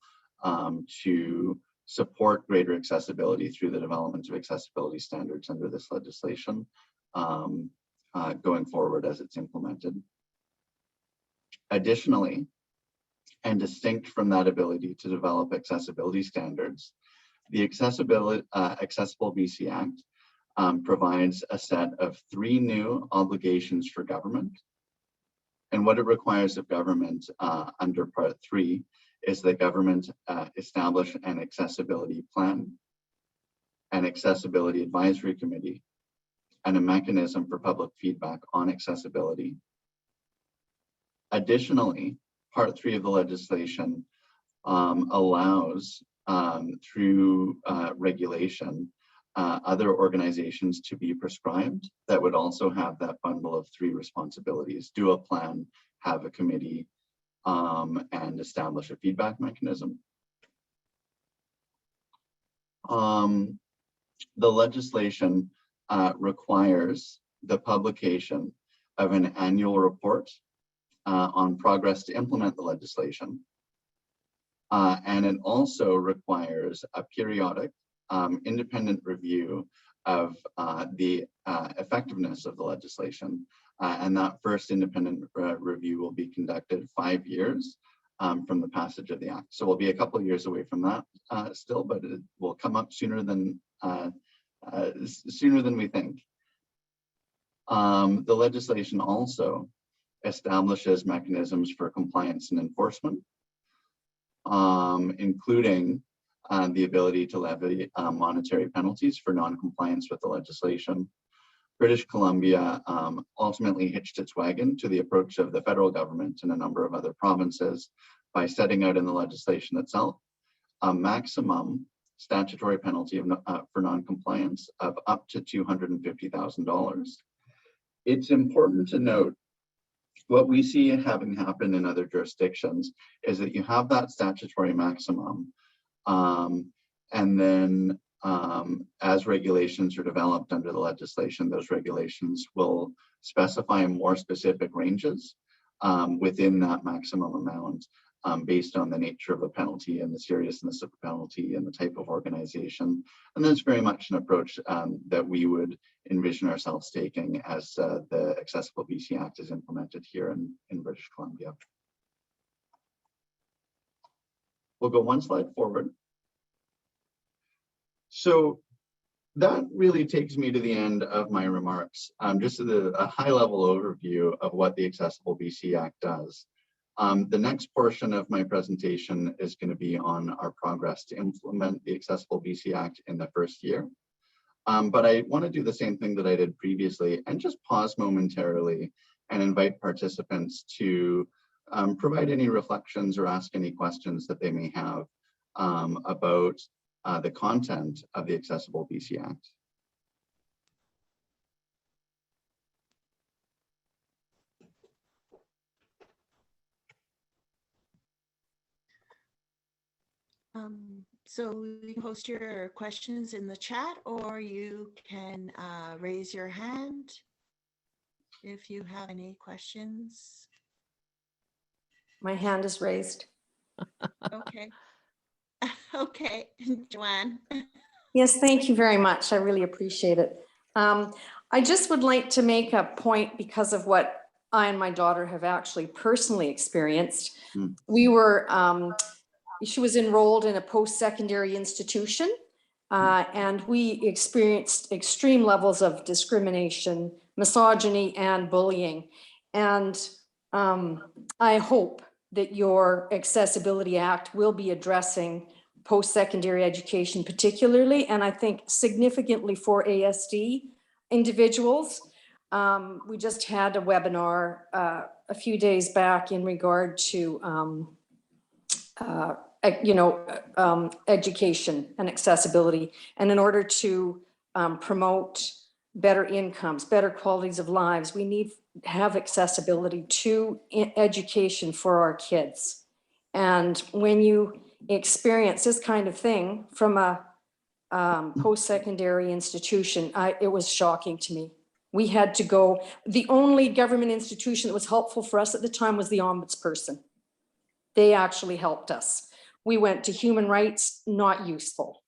to support greater accessibility through the development of accessibility standards under this legislation going forward as it's implemented. Additionally, and distinct from that ability to develop accessibility standards, the Accessible BC Act provides a set of 3 new obligations for government. And what it requires of government under Part 3 is that government establish an accessibility plan, an accessibility advisory committee, and a mechanism for public feedback on accessibility. Additionally, Part 3 of the legislation allows through regulation other organizations to be prescribed that would also have that bundle of 3 responsibilities: do a plan, have a committee, and establish a feedback mechanism. The legislation requires the publication of an annual report on progress to implement the legislation. And it also requires a periodic independent review of the effectiveness of the legislation. And that first independent review will be conducted 5 years from the passage of the Act. So we'll be a couple of years away from that still, but it will come up sooner than we think. The legislation also establishes mechanisms for compliance and enforcement, including the ability to levy monetary penalties for non-compliance with the legislation. British Columbia ultimately hitched its wagon to the approach of the federal government and a number of other provinces by setting out in the legislation itself a maximum statutory penalty for non-compliance of up to $250,000. It's important to note what we see having happened in other jurisdictions is that you have that statutory maximum, and then as regulations are developed under the legislation, those regulations will specify more specific ranges within that maximum amount based on the nature of a penalty and the seriousness of the penalty and the type of organization. And that's very much an approach that we would envision ourselves taking as the Accessible BC Act is implemented here in British Columbia. We'll go one slide forward. So that really takes me to the end of my remarks. Just a high-level overview of what the Accessible BC Act does. The next portion of my presentation is going to be on our progress to implement the Accessible BC Act in the first year. But I want to do the same thing that I did previously and just pause momentarily and invite participants to provide any reflections or ask any questions that they may have about the content of the Accessible BC Act. So you can post your questions in the chat, or you can raise your hand if you have any questions. My hand is raised. Okay. Okay, Joanne. Yes, thank you very much. I really appreciate it. I just would like to make a point because of what I and my daughter have actually personally experienced. We were, she was enrolled in a post-secondary institution, and we experienced extreme levels of discrimination, misogyny, and bullying. And I hope that your Accessibility Act will be addressing post-secondary education particularly, and I think significantly for ASD individuals. We just had a webinar a few days back in regard to education and accessibility. And in order to promote better incomes, better qualities of lives, we need to have accessibility to education for our kids. And when you experience this kind of thing from a post-secondary institution, it was shocking to me. We had to go, the only government institution that was helpful for us at the time was the ombudsperson. They actually helped us. We went to human rights, not useful.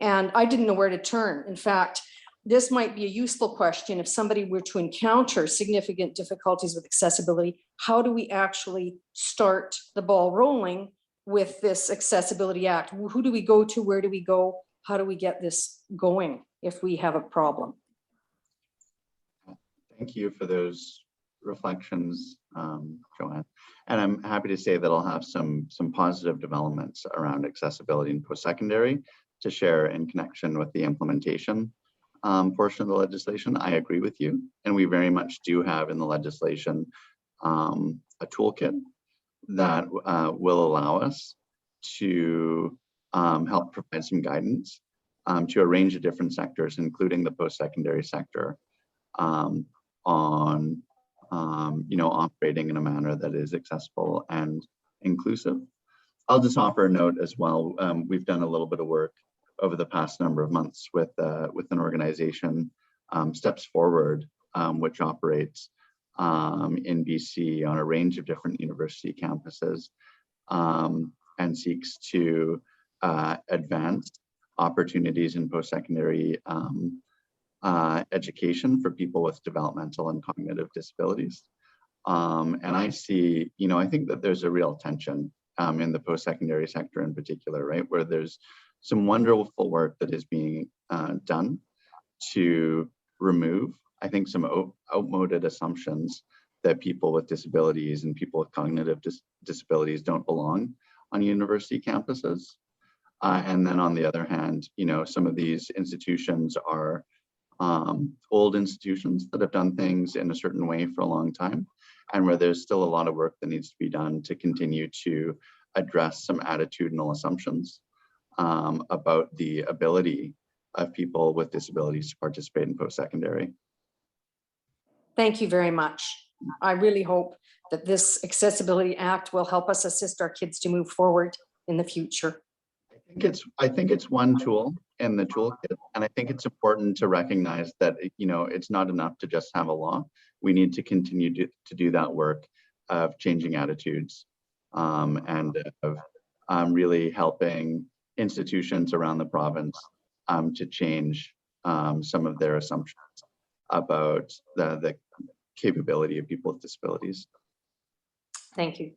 And I didn't know where to turn. In fact, this might be a useful question if somebody were to encounter significant difficulties with accessibility. How do we actually start the ball rolling with this Accessibility Act? Who do we go to? Where do we go? How do we get this going if we have a problem? Thank you for those reflections, Joanne. And I'm happy to say that I'll have some positive developments around accessibility in post-secondary to share in connection with the implementation portion of the legislation. I agree with you. And we very much do have in the legislation a toolkit that will allow us to help provide some guidance to a range of different sectors, including the post-secondary sector, on operating in a manner that is accessible and inclusive. I'll just offer a note as well. We've done a little bit of work over the past number of months with an organization, Steps Forward, which operates in BC on a range of different university campuses and seeks to advance opportunities in post-secondary education for people with developmental and cognitive disabilities. And I see, I think that there's a real tension in the post-secondary sector in particular, right? Where there's some wonderful work that is being done to remove, I think, some outmoded assumptions that people with disabilities and people with cognitive disabilities don't belong on university campuses. And then on the other hand, some of these institutions are old institutions that have done things in a certain way for a long time, and where there's still a lot of work that needs to be done to continue to address some attitudinal assumptions about the ability of people with disabilities to participate in post-secondary. Thank you very much. I really hope that this Accessibility Act will help us assist our kids to move forward in the future. I think it's one tool in the toolkit, and I think it's important to recognize that it's not enough to just have a law. We need to continue to do that work of changing attitudes and of really helping institutions around the province to change some of their assumptions about the capability of people with disabilities. Thank you.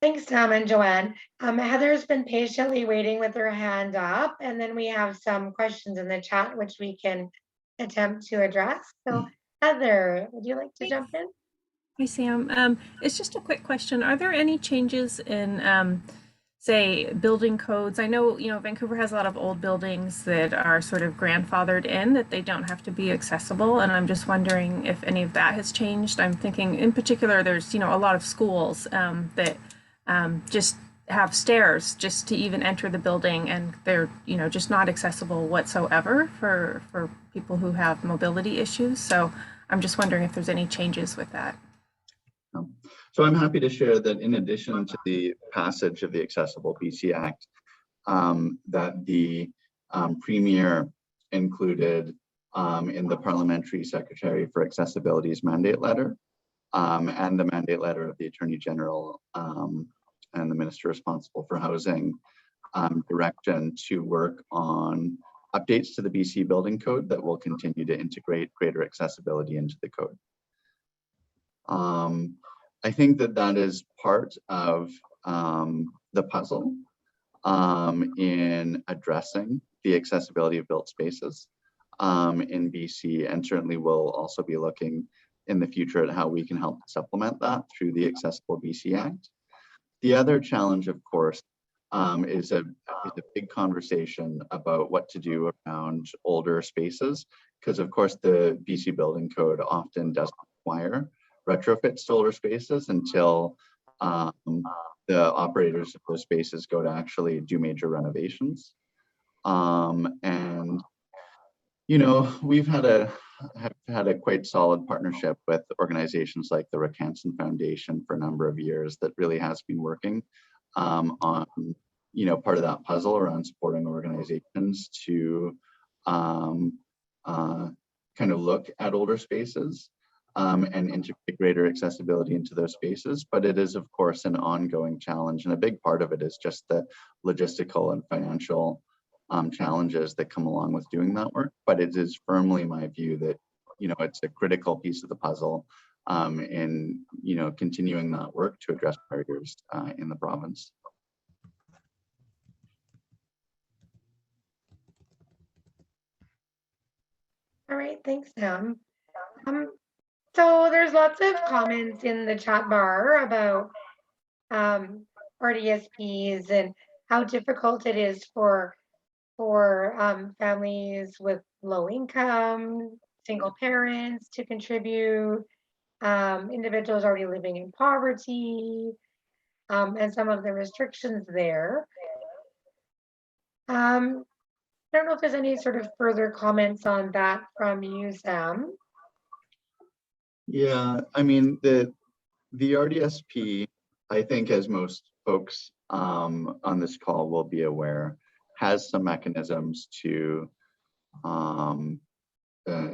Thanks, Tom and Joanne. Heather's been patiently waiting with her hand up, and then we have some questions in the chat which we can attempt to address. So Heather, would you like to jump in? Hi, Sam. It's just a quick question. Are there any changes in, say, building codes? I know, Vancouver has a lot of old buildings that are sort of grandfathered in, that they don't have to be accessible. And I'm just wondering if any of that has changed. I'm thinking in particular, there's, a lot of schools that just have stairs just to even enter the building, and they're, just not accessible whatsoever for people who have mobility issues. So I'm just wondering if there's any changes with that. So I'm happy to share that in addition to the passage of the Accessible BC Act, that the Premier included in the Parliamentary Secretary for Accessibility's mandate letter, and the mandate letter of the Attorney General and the Minister responsible for housing, direction to work on updates to the BC Building Code that will continue to integrate greater accessibility into the code. I think that that is part of the puzzle in addressing the accessibility of built spaces in BC, and certainly we'll also be looking in the future at how we can help supplement that through the Accessible BC Act. The other challenge, of course, is a big conversation about what to do around older spaces, because of course the BC Building Code often doesn't require retrofits to older spaces until the operators of those spaces go to actually do major renovations. And you know, we've had a quite solid partnership with organizations like the Rcanson Foundation for a number of years that really has been working on, you know, part of that puzzle around supporting organizations to kind of look at older spaces and integrate greater accessibility into those spaces. But it is, of course, an ongoing challenge, and a big part of it is just the logistical and financial challenges that come along with doing that work. But it is firmly my view that, you know, it's a critical piece of the puzzle in, you know, continuing that work to address barriers in the province. All right, thanks, Sam. So there's lots of comments in the chat bar about RDSPs and how difficult it is for families with low income, single parents to contribute, individuals already living in poverty, and some of the restrictions there. I don't know if there's any sort of further comments on that from you, Sam. Yeah, I mean, the RDSP, I think, as most folks on this call will be aware, has some mechanisms to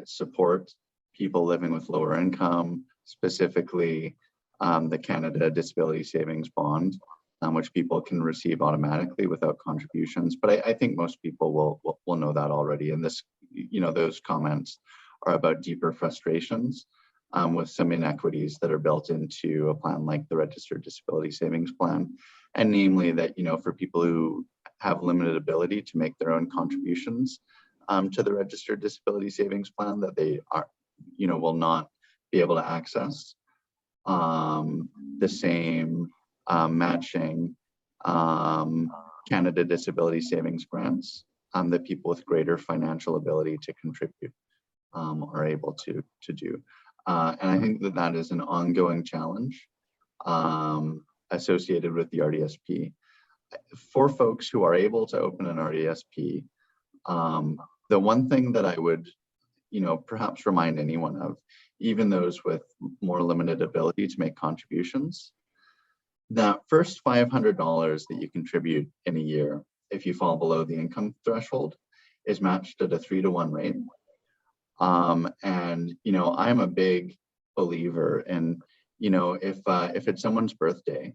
support people living with lower income, specifically the Canada Disability Savings Bond, which people can receive automatically without contributions. But I think most people will know that already. And this, you know, those comments are about deeper frustrations with some inequities that are built into a plan like the Registered Disability Savings Plan. And namely that, you know, for people who have limited ability to make their own contributions to the Registered Disability Savings Plan, that they are, you know, will not be able to access the same matching Canada Disability Savings grants that people with greater financial ability to contribute are able to do. And I think that that is an ongoing challenge associated with the RDSP. For folks who are able to open an RDSP, the one thing that I would, you know, perhaps remind anyone of, even those with more limited ability to make contributions, that first $500 that you contribute in a year, if you fall below the income threshold, is matched at a 3-to-1 rate. And, you know, I'm a big believer in, you know, if it's someone's birthday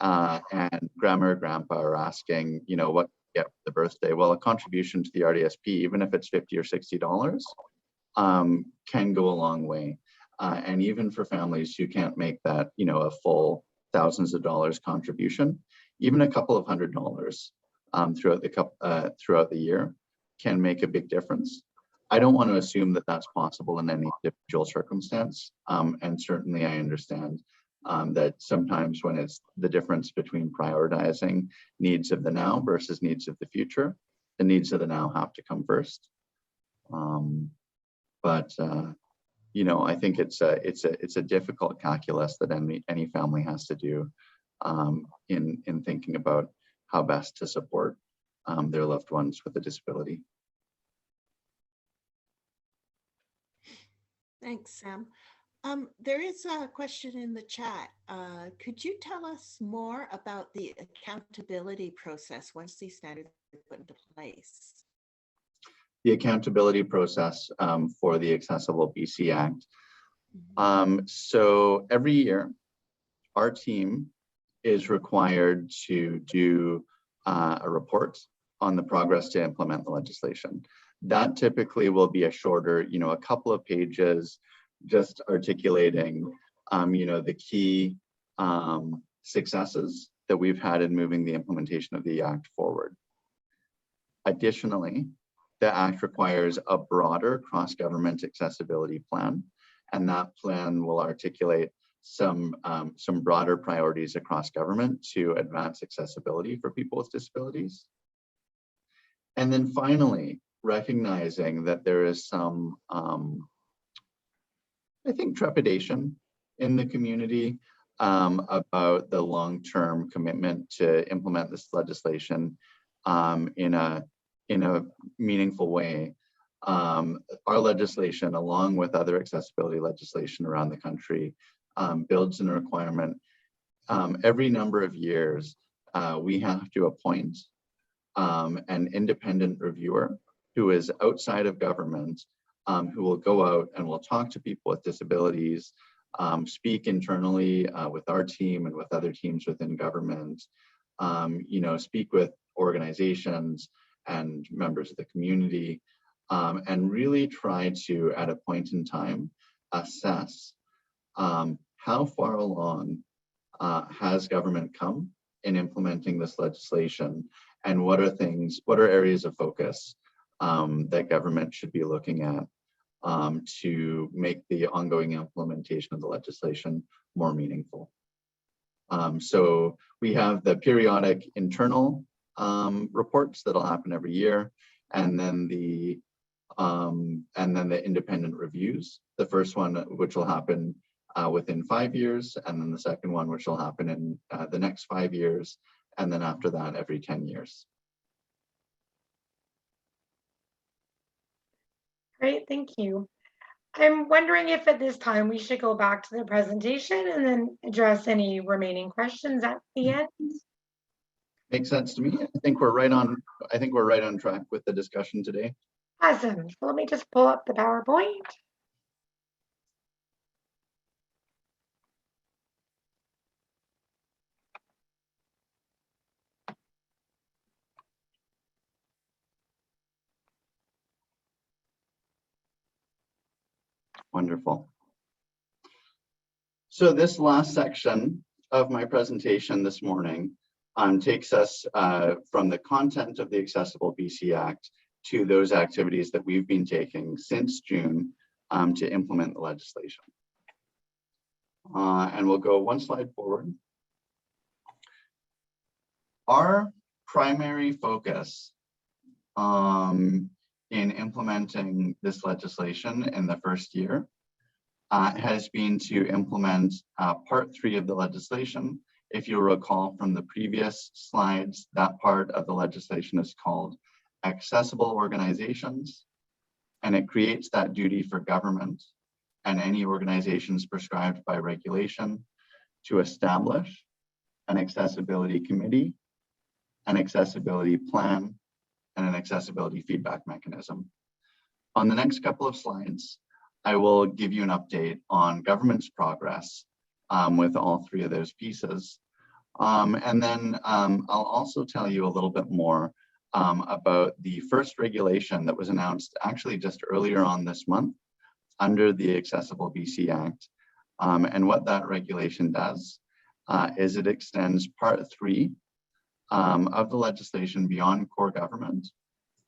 and grandma or grandpa are asking, you know, what to get for the birthday, well, a contribution to the RDSP, even if it's $50 or $60, can go a long way. And even for families who can't make that, you know, a full thousands of dollars contribution, even a couple of $100s throughout the year can make a big difference. I don't want to assume that that's possible in any individual circumstance. And certainly I understand that sometimes when it's the difference between prioritizing needs of the now versus needs of the future, the needs of the now have to come first. You know, I think it's a difficult calculus that any family has to do in thinking about how best to support their loved ones with a disability. Thanks, Sam. There is a question in the chat. Could you tell us more about the accountability process once these standards are put into place? The accountability process for the Accessible BC Act. So every year, our team is required to do a report on the progress to implement the legislation. That typically will be a shorter, a couple of pages, just articulating, the key successes that we've had in moving the implementation of the Act forward. Additionally, the Act requires a broader cross-government accessibility plan, and that plan will articulate some broader priorities across government to advance accessibility for people with disabilities. And then finally, recognizing that there is some, I think, trepidation in the community about the long-term commitment to implement this legislation in a meaningful way. Our legislation, along with other accessibility legislation around the country, builds in a requirement. Every number of years, we have to appoint an independent reviewer who is outside of government, who will go out and will talk to people with disabilities, speak internally with our team and with other teams within government, speak with organizations and members of the community, and really try to, at a point in time, assess how far along has government come in implementing this legislation, and what are areas of focus that government should be looking at to make the ongoing implementation of the legislation more meaningful. So we have the periodic internal reports that'll happen every year, and then the independent reviews. The first one, which will happen within 5 years, and then the second one, which will happen in the next 5 years, and then after that, every 10 years. Great, thank you. I'm wondering if at this time we should go back to the presentation and then address any remaining questions at the end. Makes sense to me. I think we're right on track with the discussion today. Awesome. So let me just pull up the PowerPoint. Wonderful. So this last section of my presentation this morning takes us from the content of the Accessible BC Act to those activities that we've been taking since June to implement the legislation. And we'll go one slide forward. Our primary focus in implementing this legislation in the first year has been to implement part 3 of the legislation. If you'll recall from the previous slides, that part of the legislation is called Accessible Organizations, and it creates that duty for government and any organizations prescribed by regulation to establish an accessibility committee, an accessibility plan, and an accessibility feedback mechanism. On the next couple of slides, I will give you an update on government's progress with all 3 of those pieces. And then I'll also tell you a little bit more about the first regulation that was announced actually just earlier on this month under the Accessible BC Act. And what that regulation does is it extends part 3 of the legislation beyond core government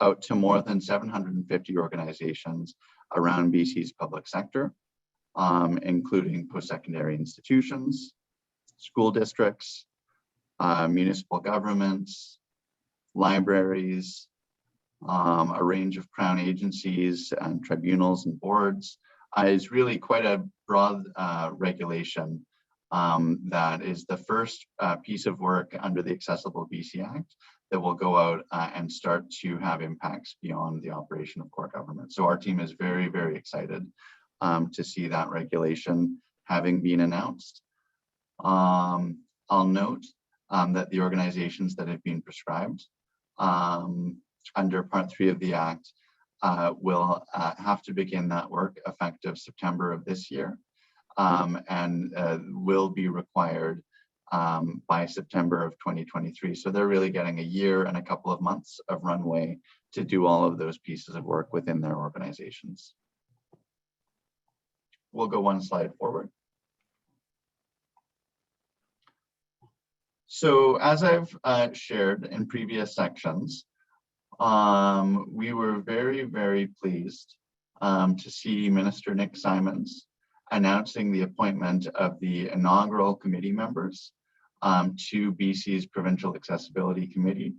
out to more than 750 organizations around BC's public sector, including post-secondary institutions, school districts, municipal governments, libraries, a range of Crown agencies and tribunals and boards. Is really quite a broad regulation that is the first piece of work under the Accessible BC Act that will go out and start to have impacts beyond the operation of core government. So our team is very, very excited to see that regulation having been announced. I'll note that the organizations that have been prescribed under Part 3 of the Act will have to begin that work effective September of this year, and will be required by September of 2023. So they're really getting a year and a couple of months of runway to do all of those pieces of work within their organizations. We'll go one slide forward. So as I've shared in previous sections, we were very, very pleased to see Minister Nick Simons announcing the appointment of the inaugural committee members to BC's Provincial Accessibility Committee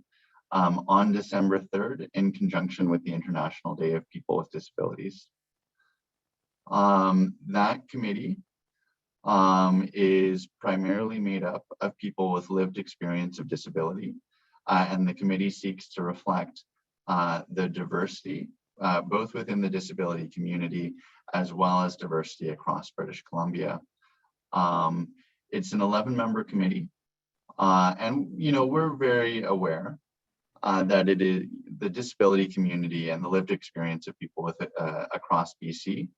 on December 3rd in conjunction with the International Day of People with Disabilities. That committee is primarily made up of people with lived experience of disability, and the committee seeks to reflect the diversity both within the disability community as well as diversity across British Columbia. It's an 11-member committee, and we're very aware that it is the disability community and the lived experience of people with across BC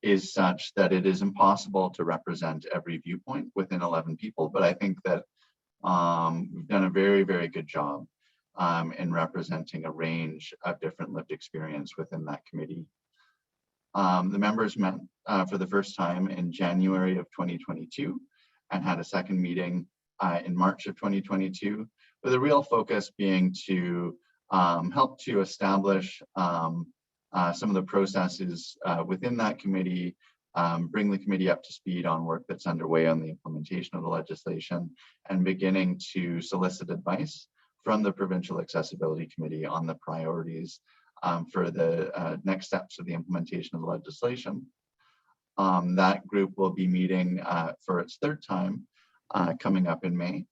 is such that it is impossible to represent every viewpoint within 11 people. But I think that we've done a very, very good job in representing a range of different lived experience within that committee. The members met for the first time in January of 2022 and had a second meeting in March of 2022, with a real focus being to help to establish some of the processes within that committee, bring the committee up to speed on work that's underway on the implementation of the legislation, and beginning to solicit advice from the Provincial Accessibility Committee on the priorities for the next steps of the implementation of the legislation. That group will be meeting for its third time coming up in May.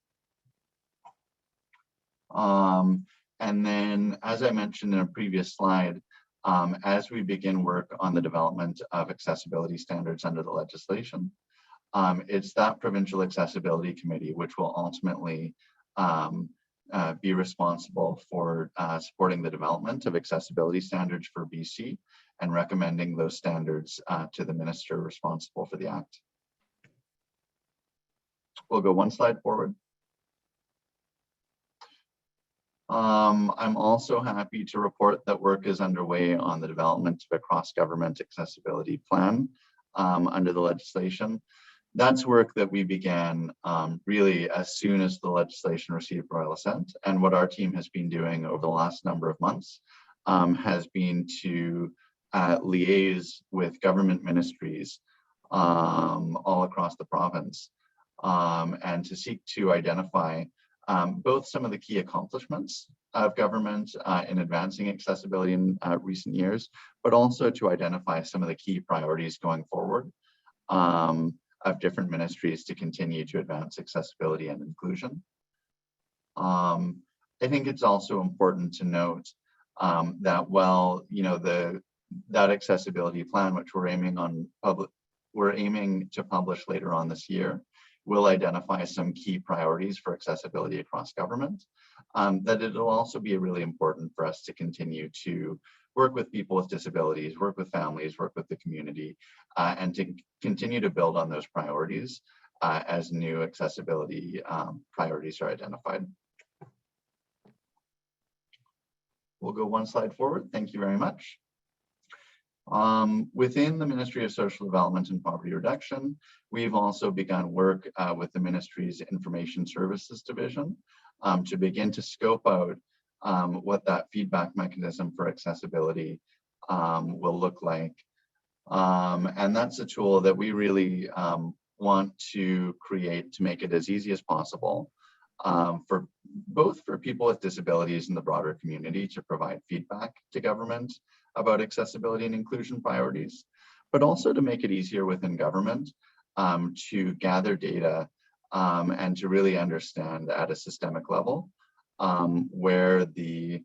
And then, as I mentioned in a previous slide, as we begin work on the development of accessibility standards under the legislation, it's that Provincial Accessibility Committee which will ultimately be responsible for supporting the development of accessibility standards for BC and recommending those standards to the minister responsible for the Act. We'll go one slide forward. I'm also happy to report that work is underway on the development of a cross-government accessibility plan under the legislation. That's work that we began really as soon as the legislation received royal assent. And what our team has been doing over the last number of months has been to liaise with government ministries all across the province and to seek to identify both some of the key accomplishments of government in advancing accessibility in recent years, but also to identify some of the key priorities going forward of different ministries to continue to advance accessibility and inclusion. I think it's also important to note that while that accessibility plan, which we're aiming to publish later on this year, will identify some key priorities for accessibility across government, that it'll also be really important for us to continue to work with people with disabilities, work with families, work with the community, and to continue to build on those priorities as new accessibility priorities are identified. We'll go one slide forward. Thank you very much. Within the Ministry of Social Development and Poverty Reduction, we've also begun work with the Ministry's Information Services Division to begin to scope out what that feedback mechanism for accessibility will look like. And that's a tool that we really want to create to make it as easy as possible for both for people with disabilities and the broader community to provide feedback to government about accessibility and inclusion priorities, but also to make it easier within government to gather data and to really understand at a systemic level where there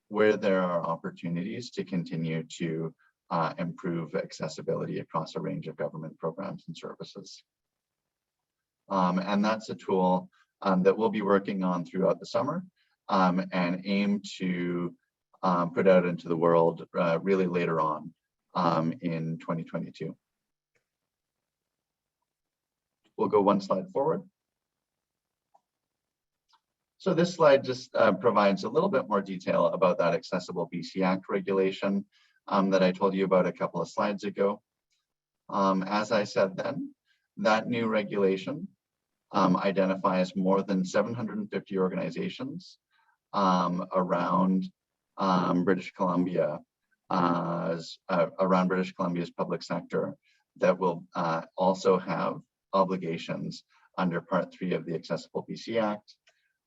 where there are opportunities to continue to improve accessibility across a range of government programs and services. And that's a tool that we'll be working on throughout the summer and aim to put out into the world really later on in 2022. We'll go one slide forward. So this slide just provides a little bit more detail about that Accessible BC Act regulation that I told you about a couple of slides ago. As I said then, that new regulation identifies more than 750 organizations around British Columbia, around British Columbia's public sector that will also have obligations under Part 3 of the Accessible BC Act.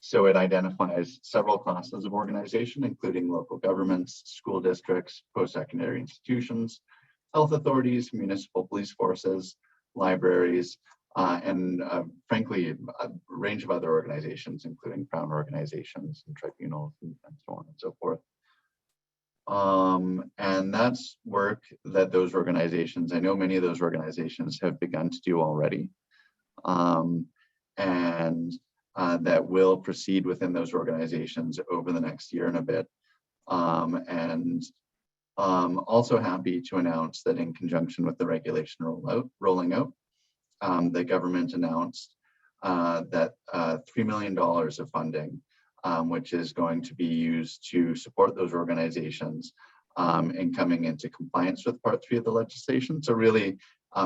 So it identifies several classes of organization, including local governments, school districts, post-secondary institutions, health authorities, municipal police forces, libraries, and frankly, a range of other organizations, including Crown organizations and tribunals and so on and so forth. And that's work that those organizations, I know many of those organizations have begun to do already. That will proceed within those organizations over the next year and a bit. Also happy to announce that in conjunction with the regulation rolling out, the government announced that $3 million of funding, which is going to be used to support those organizations in coming into compliance with Part 3 of the legislation. So really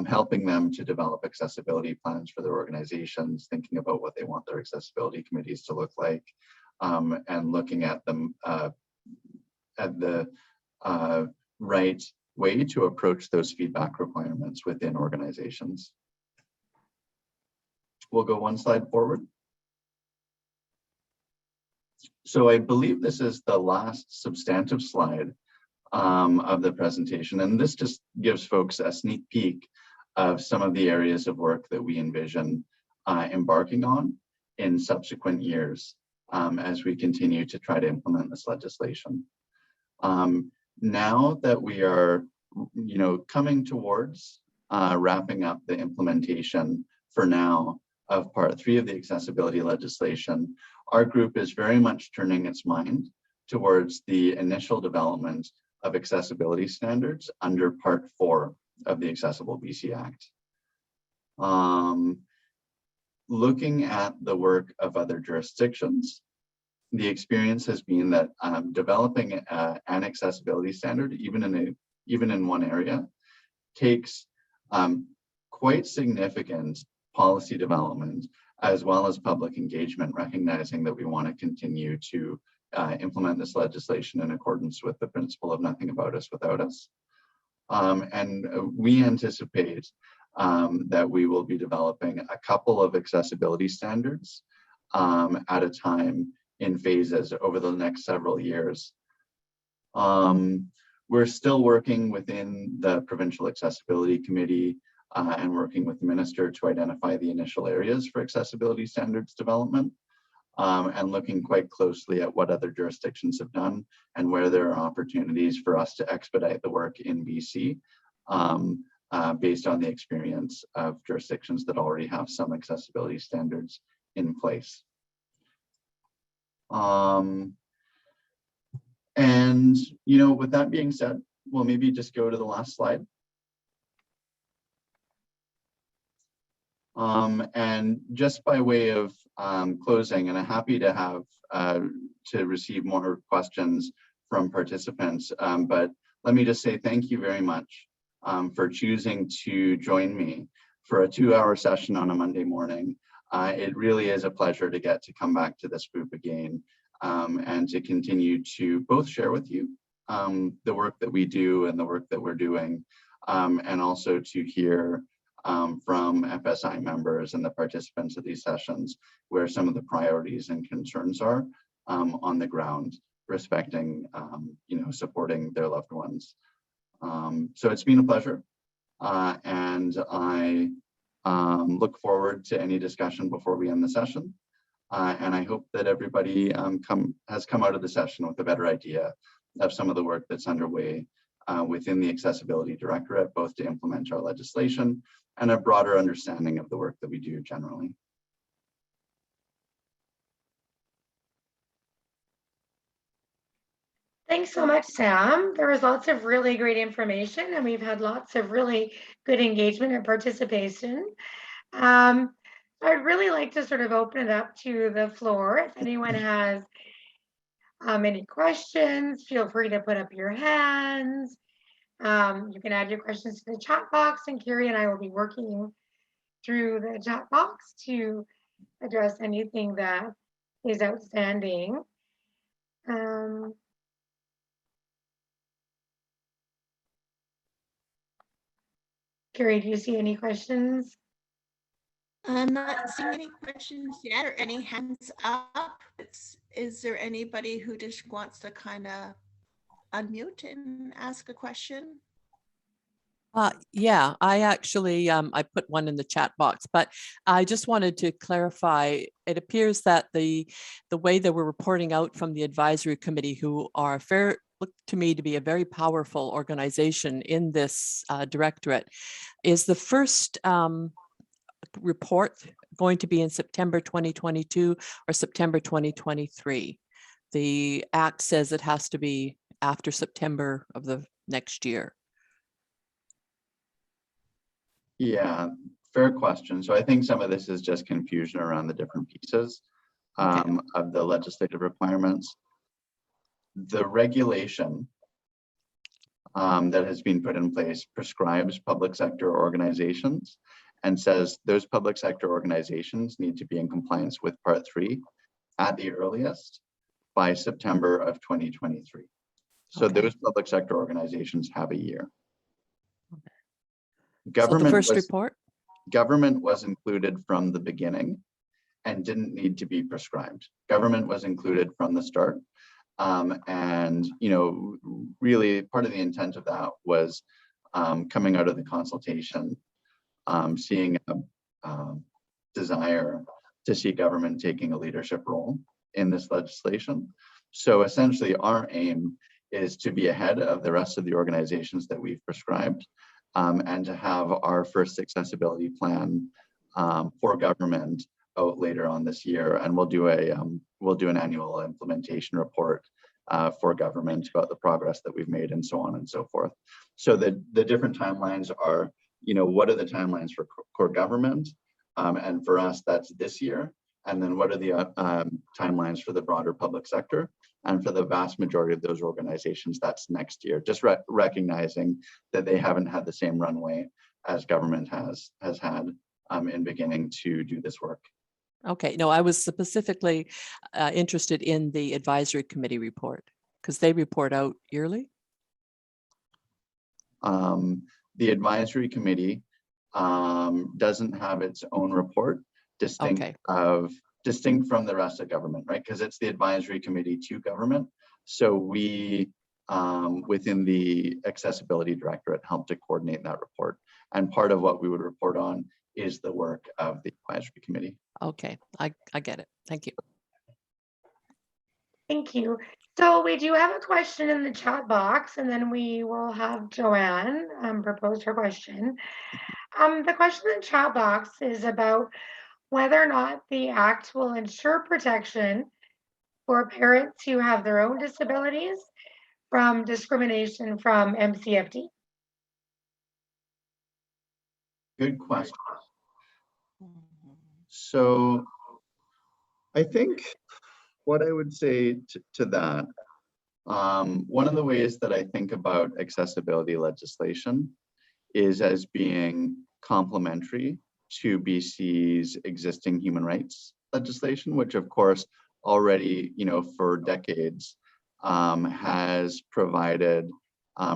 helping them to develop accessibility plans for their organizations, thinking about what they want their accessibility committees to look like, and looking at them at the right way to approach those feedback requirements within organizations. We'll go one slide forward. So I believe this is the last substantive slide of the presentation, and this just gives folks a sneak peek of some of the areas of work that we envision embarking on in subsequent years as we continue to try to implement this legislation. Now that we are, coming towards wrapping up the implementation for now of Part 3 of the accessibility legislation, our group is very much turning its mind towards the initial development of accessibility standards under Part 4 of the Accessible BC Act. Looking at the work of other jurisdictions, the experience has been that developing an accessibility standard, even in one area, takes quite significant policy development as well as public engagement, recognizing that we want to continue to implement this legislation in accordance with the principle of nothing about us without us. And we anticipate that we will be developing a couple of accessibility standards at a time in phases over the next several years. We're still working within the Provincial Accessibility Committee and working with the Minister to identify the initial areas for accessibility standards development. And looking quite closely at what other jurisdictions have done and where there are opportunities for us to expedite the work in BC based on the experience of jurisdictions that already have some accessibility standards in place. And, with that being said, we'll maybe just go to the last slide. And just by way of closing, and I'm happy to have to receive more questions from participants, but let me just say thank you very much for choosing to join me for a 2-hour session on a Monday morning. It really is a pleasure to get to come back to this group again and to continue to both share with you the work that we do and the work that we're doing, and also to hear from FSI members and the participants of these sessions where some of the priorities and concerns are on the ground, respecting, supporting their loved ones. So it's been a pleasure, and I look forward to any discussion before we end the session. And I hope that everybody has come out of the session with a better idea of some of the work that's underway within the Accessibility Directorate, both to implement our legislation and a broader understanding of the work that we do generally. Thanks so much, Sam. There was lots of really great information, and we've had lots of really good engagement and participation. I'd really like to sort of open it up to the floor. If anyone has any questions, feel free to put up your hands. You can add your questions to the chat box, and Carrie and I will be working through the chat box to address anything that is outstanding. Carrie, do you see any questions? I'm not seeing any questions yet or any hands up. Is there anybody who just wants to kind of unmute and ask a question? Yeah, I actually, I put one in the chat box, but I just wanted to clarify, it appears that the way that we're reporting out from the advisory committee, who are look to me to be a very powerful organization in this directorate, is the first report going to be in September 2022 or September 2023? The Act says it has to be after September of the next year. Yeah, fair question. So I think some of this is just confusion around the different pieces of the legislative requirements. The regulation that has been put in place prescribes public sector organizations and says those public sector organizations need to be in compliance with Part 3 at the earliest by September of 2023. So those public sector organizations have a year. Government, so the first report? Government was included from the beginning and didn't need to be prescribed. Government was included from the start. And, you know, really part of the intent of that was coming out of the consultation, seeing a desire to see government taking a leadership role in this legislation. So essentially our aim is to be ahead of the rest of the organizations that we've prescribed, and to have our first accessibility plan for government out later on this year. And we'll do an annual implementation report for government about the progress that we've made and so on and so forth. So the different timelines are, you know, what are the timelines for core government? And for us, that's this year. And then what are the timelines for the broader public sector? And for the vast majority of those organizations, that's next year, just recognizing that they haven't had the same runway as government has had in beginning to do this work. Okay, no, I was specifically interested in the advisory committee report because they report out yearly. The advisory committee doesn't have its own report, distinct from the rest of government, right? Because it's the advisory committee to government. So we, within the Accessibility Directorate, help to coordinate that report. And part of what we would report on is the work of the advisory committee. Okay, I get it. Thank you. Thank you. So we do have a question in the chat box, and then we will have Joanne propose her question. The question in the chat box is about whether or not the Act will ensure protection for parents who have their own disabilities from discrimination from MCFD. Good question. So I think what I would say to that, one of the ways that I think about accessibility legislation is as being complementary to BC's existing human rights legislation, which of course already, you know, for decades has provided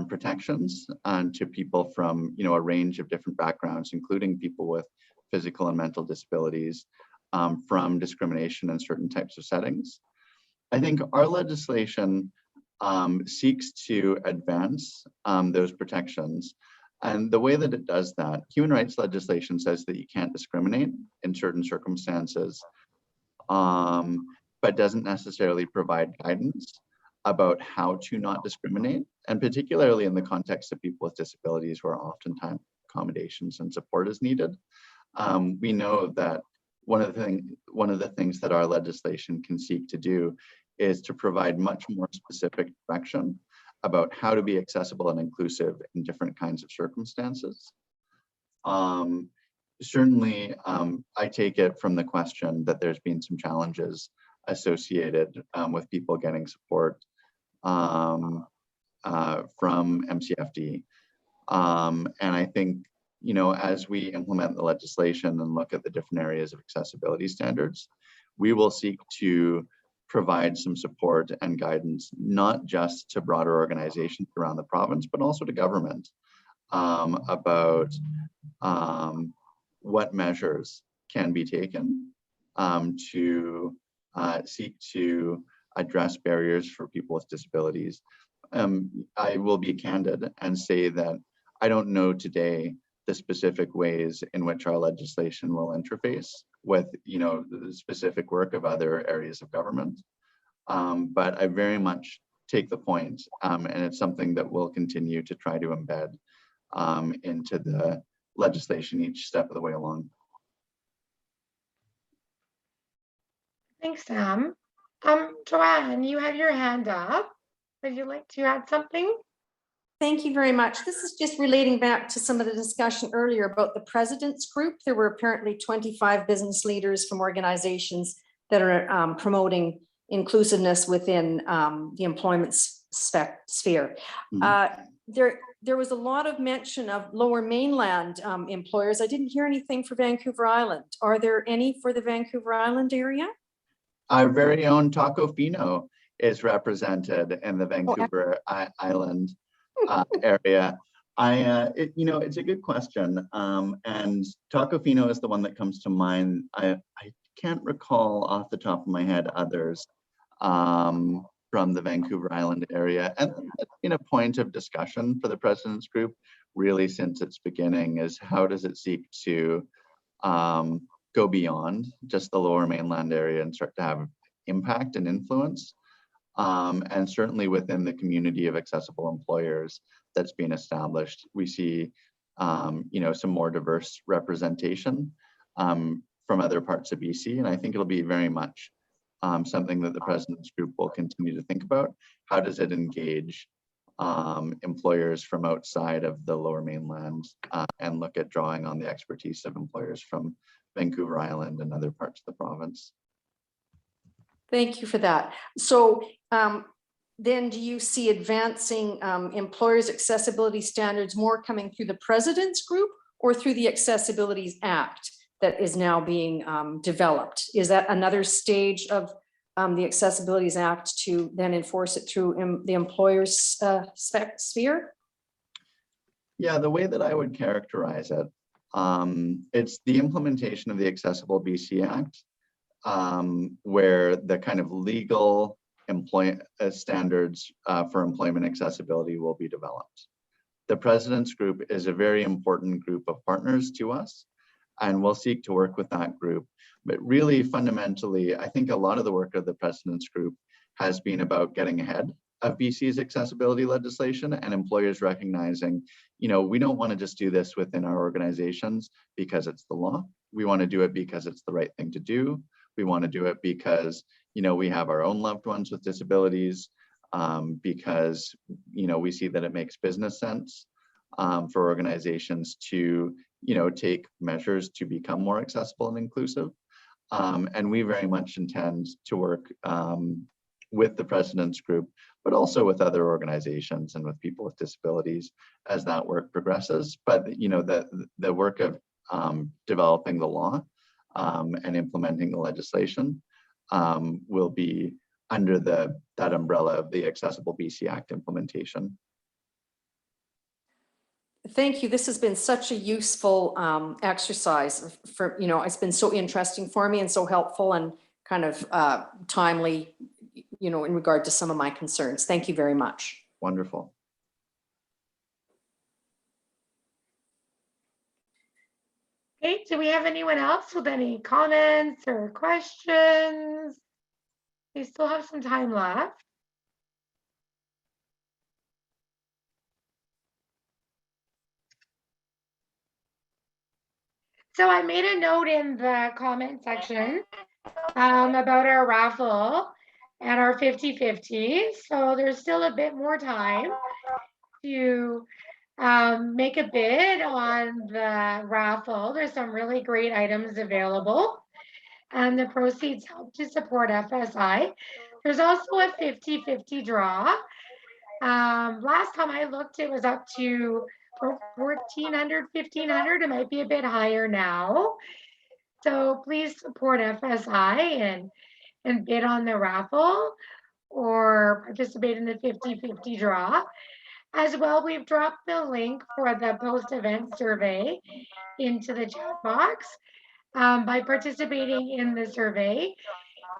protections to people from, you know, a range of different backgrounds, including people with physical and mental disabilities, from discrimination in certain types of settings. I think our legislation seeks to advance those protections. And the way that it does that, human rights legislation says that you can't discriminate in certain circumstances. but doesn't necessarily provide guidance about how to not discriminate, and particularly in the context of people with disabilities where oftentimes accommodations and support is needed. We know that one of the things that our legislation can seek to do is to provide much more specific direction about how to be accessible and inclusive in different kinds of circumstances. Certainly, I take it from the question that there's been some challenges associated with people getting support from MCFD. And I think, you know, as we implement the legislation and look at the different areas of accessibility standards, we will seek to provide some support and guidance, not just to broader organizations around the province, but also to government about what measures can be taken to seek to address barriers for people with disabilities. I will be candid and say that I don't know today the specific ways in which our legislation will interface with, you know, the specific work of other areas of government. But I very much take the point, and it's something that we'll continue to try to embed into the legislation each step of the way along. Thanks, Sam. Joanne, you have your hand up. Would you like to add something? Thank you very much. This is just relating back to some of the discussion earlier about the president's group. There were apparently 25 business leaders from organizations that are promoting inclusiveness within the employment sphere. There was a lot of mention of Lower Mainland employers. I didn't hear anything for Vancouver Island. Are there any for the Vancouver Island area? Our very own Taco Fino is represented in the Vancouver Island area. You know, it's a good question. And Taco Fino is the one that comes to mind. I can't recall off the top of my head others from the Vancouver Island area. And that's been a point of discussion for the President's Group really since its beginning, is how does it seek to go beyond just the Lower Mainland area and start to have impact and influence. And certainly within the community of accessible employers that's been established, we see you know, some more diverse representation from other parts of BC. And I think it'll be very much something that the President's Group will continue to think about. How does it engage employers from outside of the Lower Mainland and look at drawing on the expertise of employers from Vancouver Island and other parts of the province? Thank you for that. So then do you see advancing employers' accessibility standards more coming through the President's Group or through the Accessibilities Act that is now being developed? Is that another stage of the Accessibilities Act to then enforce it through the employer's sphere? Yeah, the way that I would characterize it, it's the implementation of the Accessible BC Act, where the kind of legal standards for employment accessibility will be developed. The President's Group is a very important group of partners to us, and we'll seek to work with that group. But really, fundamentally, I think a lot of the work of the President's Group has been about getting ahead of BC's accessibility legislation and employers recognizing, you know, we don't want to just do this within our organizations because it's the law. We want to do it because it's the right thing to do. We want to do it because, you know, we have our own loved ones with disabilities, because, you know, we see that it makes business sense for organizations to, you know, take measures to become more accessible and inclusive. And we very much intend to work with the President's Group, but also with other organizations and with people with disabilities as that work progresses. But, you know, the work of developing the law and implementing the legislation will be under that umbrella of the Accessible BC Act implementation. Thank you. This has been such a useful exercise for, you know, it's been so interesting for me and so helpful and kind of timely, you know, in regard to some of my concerns. Thank you very much. Wonderful. Okay, do we have anyone else with any comments or questions? We still have some time left. So I made a note in the comment section about our raffle and our 50/50. So there's still a bit more time to make a bid on the raffle. There's some really great items available, and the proceeds help to support FSI. There's also a 50/50 draw. Last time I looked, it was up to 1,400, 1,500. It might be a bit higher now. So please support FSI and bid on the raffle or participate in the 50/50 draw. As well, we've dropped the link for the post-event survey into the chat box. By participating in the survey,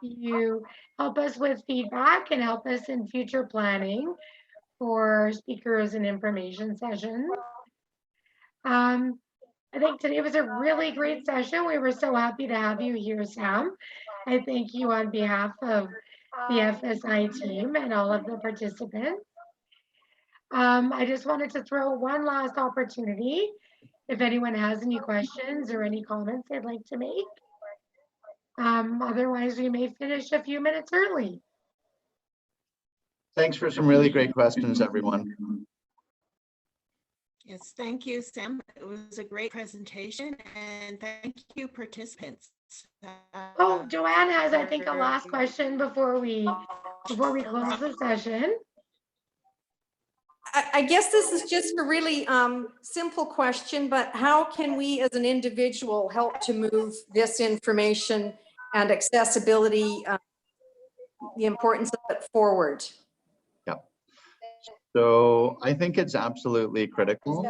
you help us with feedback and help us in future planning for speakers and information sessions. I think today was a really great session. We were so happy to have you here, Sam. I thank you on behalf of the FSI team and all of the participants. I just wanted to throw one last opportunity. If anyone has any questions or any comments they'd like to make. Otherwise, we may finish a few minutes early. Thanks for some really great questions, everyone. Yes, thank you, Sam. It was a great presentation, and thank you, participants. Oh, Joanne has, I think, a last question before we close the session. I guess this is just a really simple question, but how can we as an individual help to move this information and accessibility, the importance of it forward? Yeah. So I think it's absolutely critical.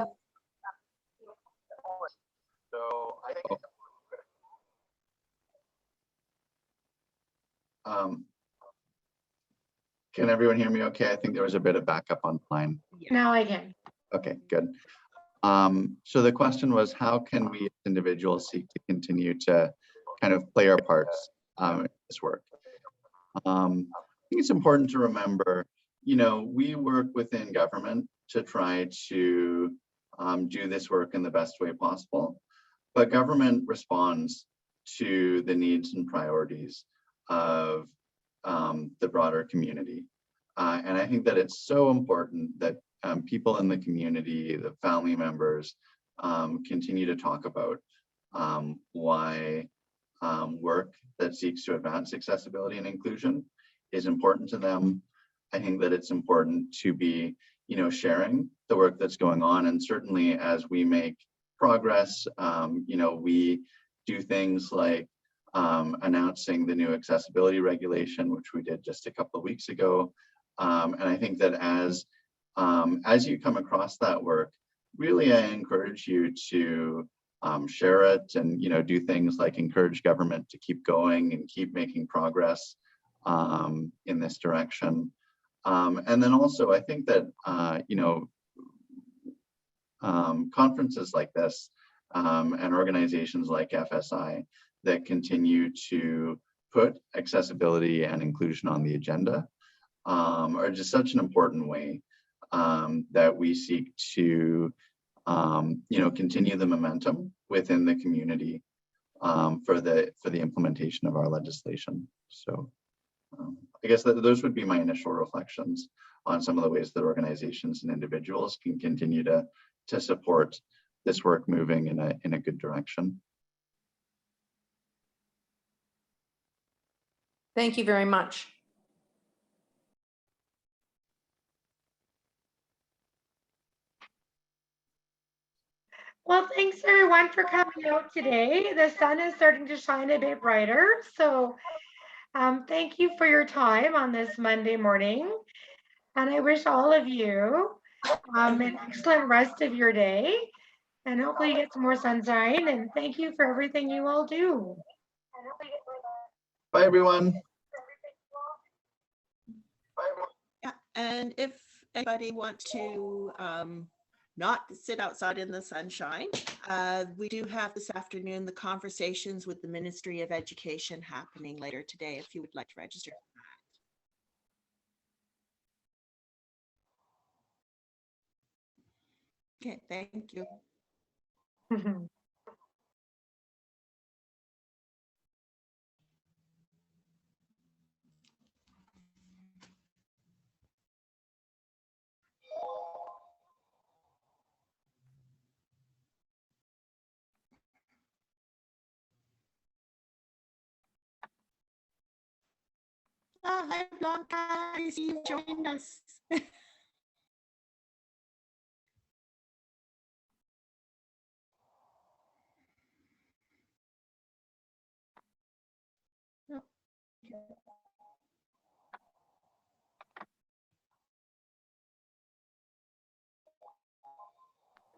Can everyone hear me okay? I think there was a bit of backup on the line. Now I can. Okay, good. So the question was, how can we as individuals seek to continue to kind of play our parts in this work? I think it's important to remember, you know, we work within government to try to do this work in the best way possible, but government responds to the needs and priorities of the broader community. And I think that it's so important that people in the community, the family members, continue to talk about why work that seeks to advance accessibility and inclusion is important to them. I think that it's important to be, you know, sharing the work that's going on. And certainly as we make progress, you know, we do things like announcing the new accessibility regulation, which we did just a couple of weeks ago. And I think that as you come across that work, really I encourage you to share it and, you know, do things like encourage government to keep going and keep making progress in this direction. And then also I think that, you know, conferences like this and organizations like FSI that continue to put accessibility and inclusion on the agenda are just such an important way that we seek to, you know, continue the momentum within the community for the implementation of our legislation. So I guess that those would be my initial reflections on some of the ways that organizations and individuals can continue to support this work moving in a good direction. Thank you very much. Well, thanks everyone for coming out today. The sun is starting to shine a bit brighter. So thank you for your time on this Monday morning. And I wish all of you an excellent rest of your day. And hopefully you get some more sunshine. And thank you for everything you all do. Bye, everyone. Yeah, and if anybody wants to not sit outside in the sunshine. We do have this afternoon the conversations with the Ministry of Education happening later today, if you would like to register. Okay, thank you. Hi, Blanca. I see you joined us.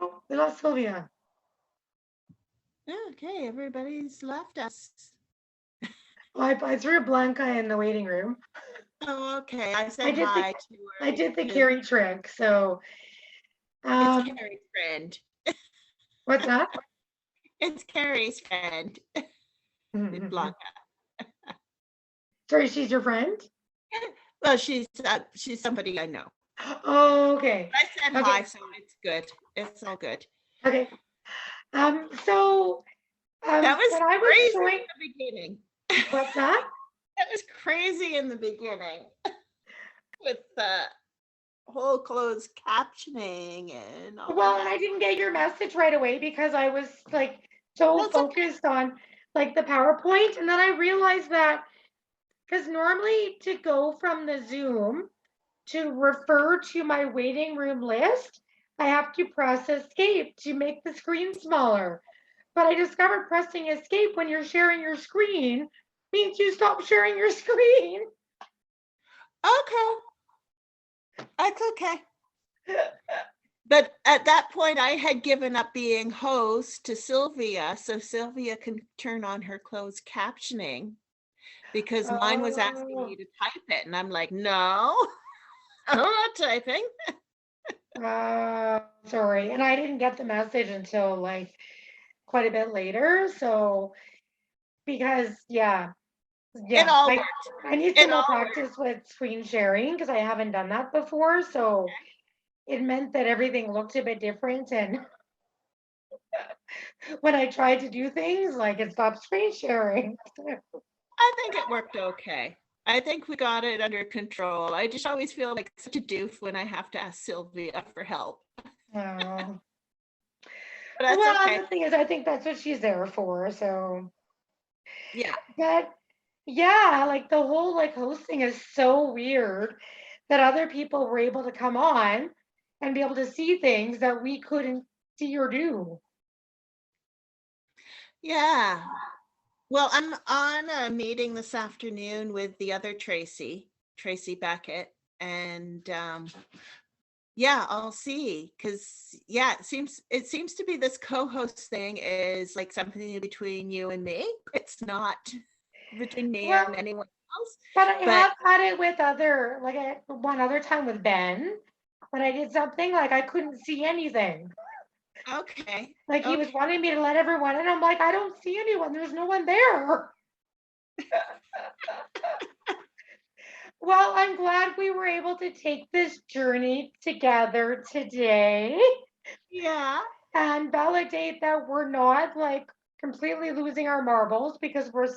Oh, we lost Sylvia. Okay, everybody's left us. I threw Blanca in the waiting room. Oh, okay. I I said did hi to her. I did the because Carrie trick. So, It's Carrie's friend. what's that? It's Carrie's friend, Blanca. Sorry, she's your friend? Well, she's somebody I know. Oh, okay. I said Okay. hi, so it's good. It's all good. Okay. So, That was when I was crazy showing, in the beginning. what's that? That was crazy in the beginning with the whole closed captioning and all Well, that. and I didn't get your message right away because I was like so That's okay. focused on like the PowerPoint. And then I realized that because normally to go from the Zoom to refer to my waiting room list, I have to press escape to make the screen smaller. But I discovered pressing escape when you're sharing your screen means you stop sharing your screen. Okay. That's okay. But at that point, I had given up being host to Sylvia, so Sylvia can turn on her closed captioning because mine was asking me to type it. And I'm like, no, I'm not typing. Sorry. And I didn't get the message until like quite a bit later. So, because It all I worked. need It some more all practice with screen sharing because I haven't done that before. So it meant that everything looked a bit different. And when I tried to do things, like it stopped screen sharing. I think it worked okay. I think we got it under control. I just always feel like such a doof when I have to ask Sylvia for help. Oh. But that's Well, okay. the thing is, I think that's what she's there for. So, Yeah. but yeah, like the whole like hosting is so weird that other people were able to come on and be able to see things that we couldn't see or do. Yeah. Well, I'm on a meeting this afternoon with the other Tracy Beckett, and yeah, I'll see. Because yeah, it seems to be this co-host thing is like something between you and me. It's not between me and anyone else. But I have had it with other, like one other time with Ben, when I did something like I couldn't see anything. Okay. Like he was wanting me to let everyone in. I'm like, I don't see anyone. There's no one there. Well, I'm glad we were able to take this journey together today. Yeah. And validate that we're not like completely losing our marbles because we're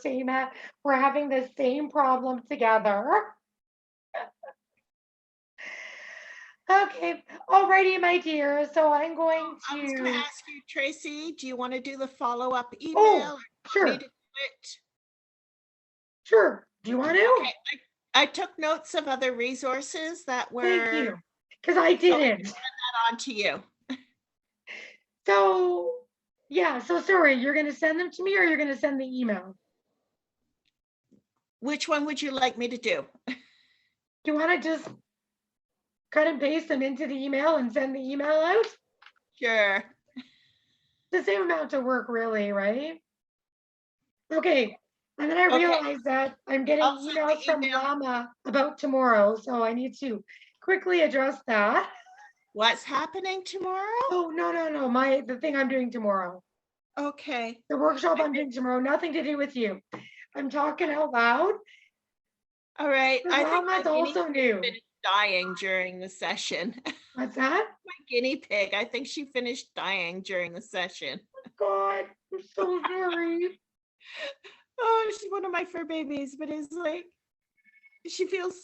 having the same problem together. Okay, alrighty, my dear. So I'm going I was going to to. ask you, Tracy, do you want to do the follow-up email? Oh, Or me sure. to do it? Sure. Do you want to? Okay. I took notes of other resources that were. Thank you. Because I didn't. Send that on to you. So, yeah. So sorry, you're going to send them to me or you're going to send the email? Which one would you like me to do? Do you want to just cut and paste them into the email and send the email out? Sure. The same amount of work, really, right? Okay. And then I realized that I'm getting I'll send the emails from email. Llama about tomorrow, so I need to quickly address that. What's happening tomorrow? Oh, no, the thing I'm doing tomorrow. Okay. The workshop I'm doing tomorrow, nothing to do with you. I'm talking out loud. All right. I think That's my guinea also new. pig finished dying during the session. What's that? My guinea pig, I think she finished dying during the session. God, I'm so sorry. Oh, she's one of my fur babies, but it's like, she feels,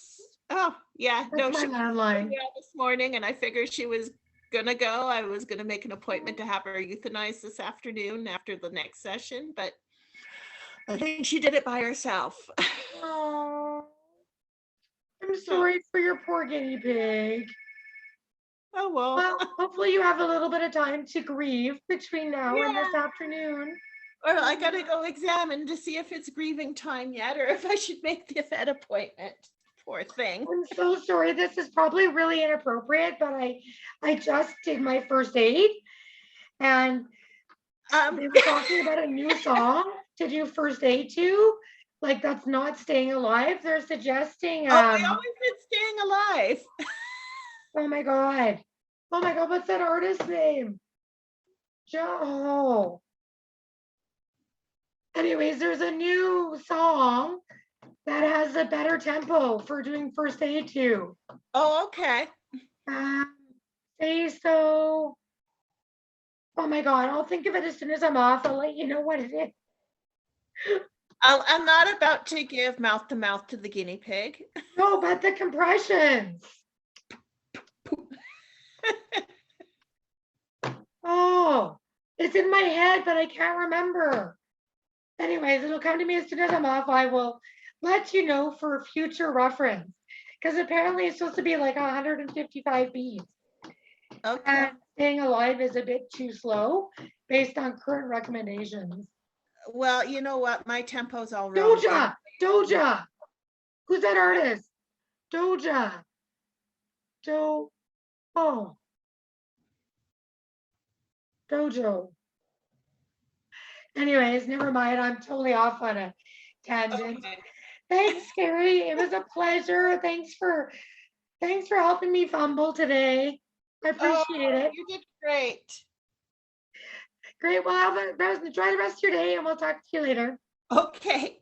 oh, yeah, no, That's she my landline. yeah, this morning, and I figured she was gonna go. I was gonna make an appointment to have her euthanized this afternoon after the next session, but I think she did it by herself. Oh, I'm sorry for your poor guinea pig. Oh, well. Well, hopefully you have a little bit of time to grieve between now and this Yeah. afternoon. Or I gotta go examine to see if it's grieving time yet, or if I should make the vet appointment. Poor thing. I'm so sorry. This is probably really inappropriate, but I just did my first aid, and they were talking about a new song to do first aid to. Like, that's not staying alive. They're suggesting. Oh, I always did staying alive. Oh my God. Oh my God, what's that artist's name? Joe. Anyways, there's a new song that has a better tempo for doing first aid to. Oh, okay. Say so. Oh my God, I'll think of it as soon as I'm off. I'll let you know what it is. I'm not about to give mouth to mouth to the guinea pig. No, but the compressions. Oh, it's in my head, but I can't remember. Anyways, it'll come to me as soon as I'm off. I will let you know for future reference, because apparently it's supposed to be like 155 beats. Okay. And staying alive is a bit too slow based on current recommendations. Well, you know what? My tempo's all wrong. Doja. Who's that artist? Doja. Oh. Dojo. Anyways, never mind. I'm totally off on a tangent. Okay. Thanks, Carrie. It was a pleasure. Thanks for helping me fumble today. I appreciate it. You did great. Great. Well, enjoy the rest of your day, and we'll talk to you later. Okay.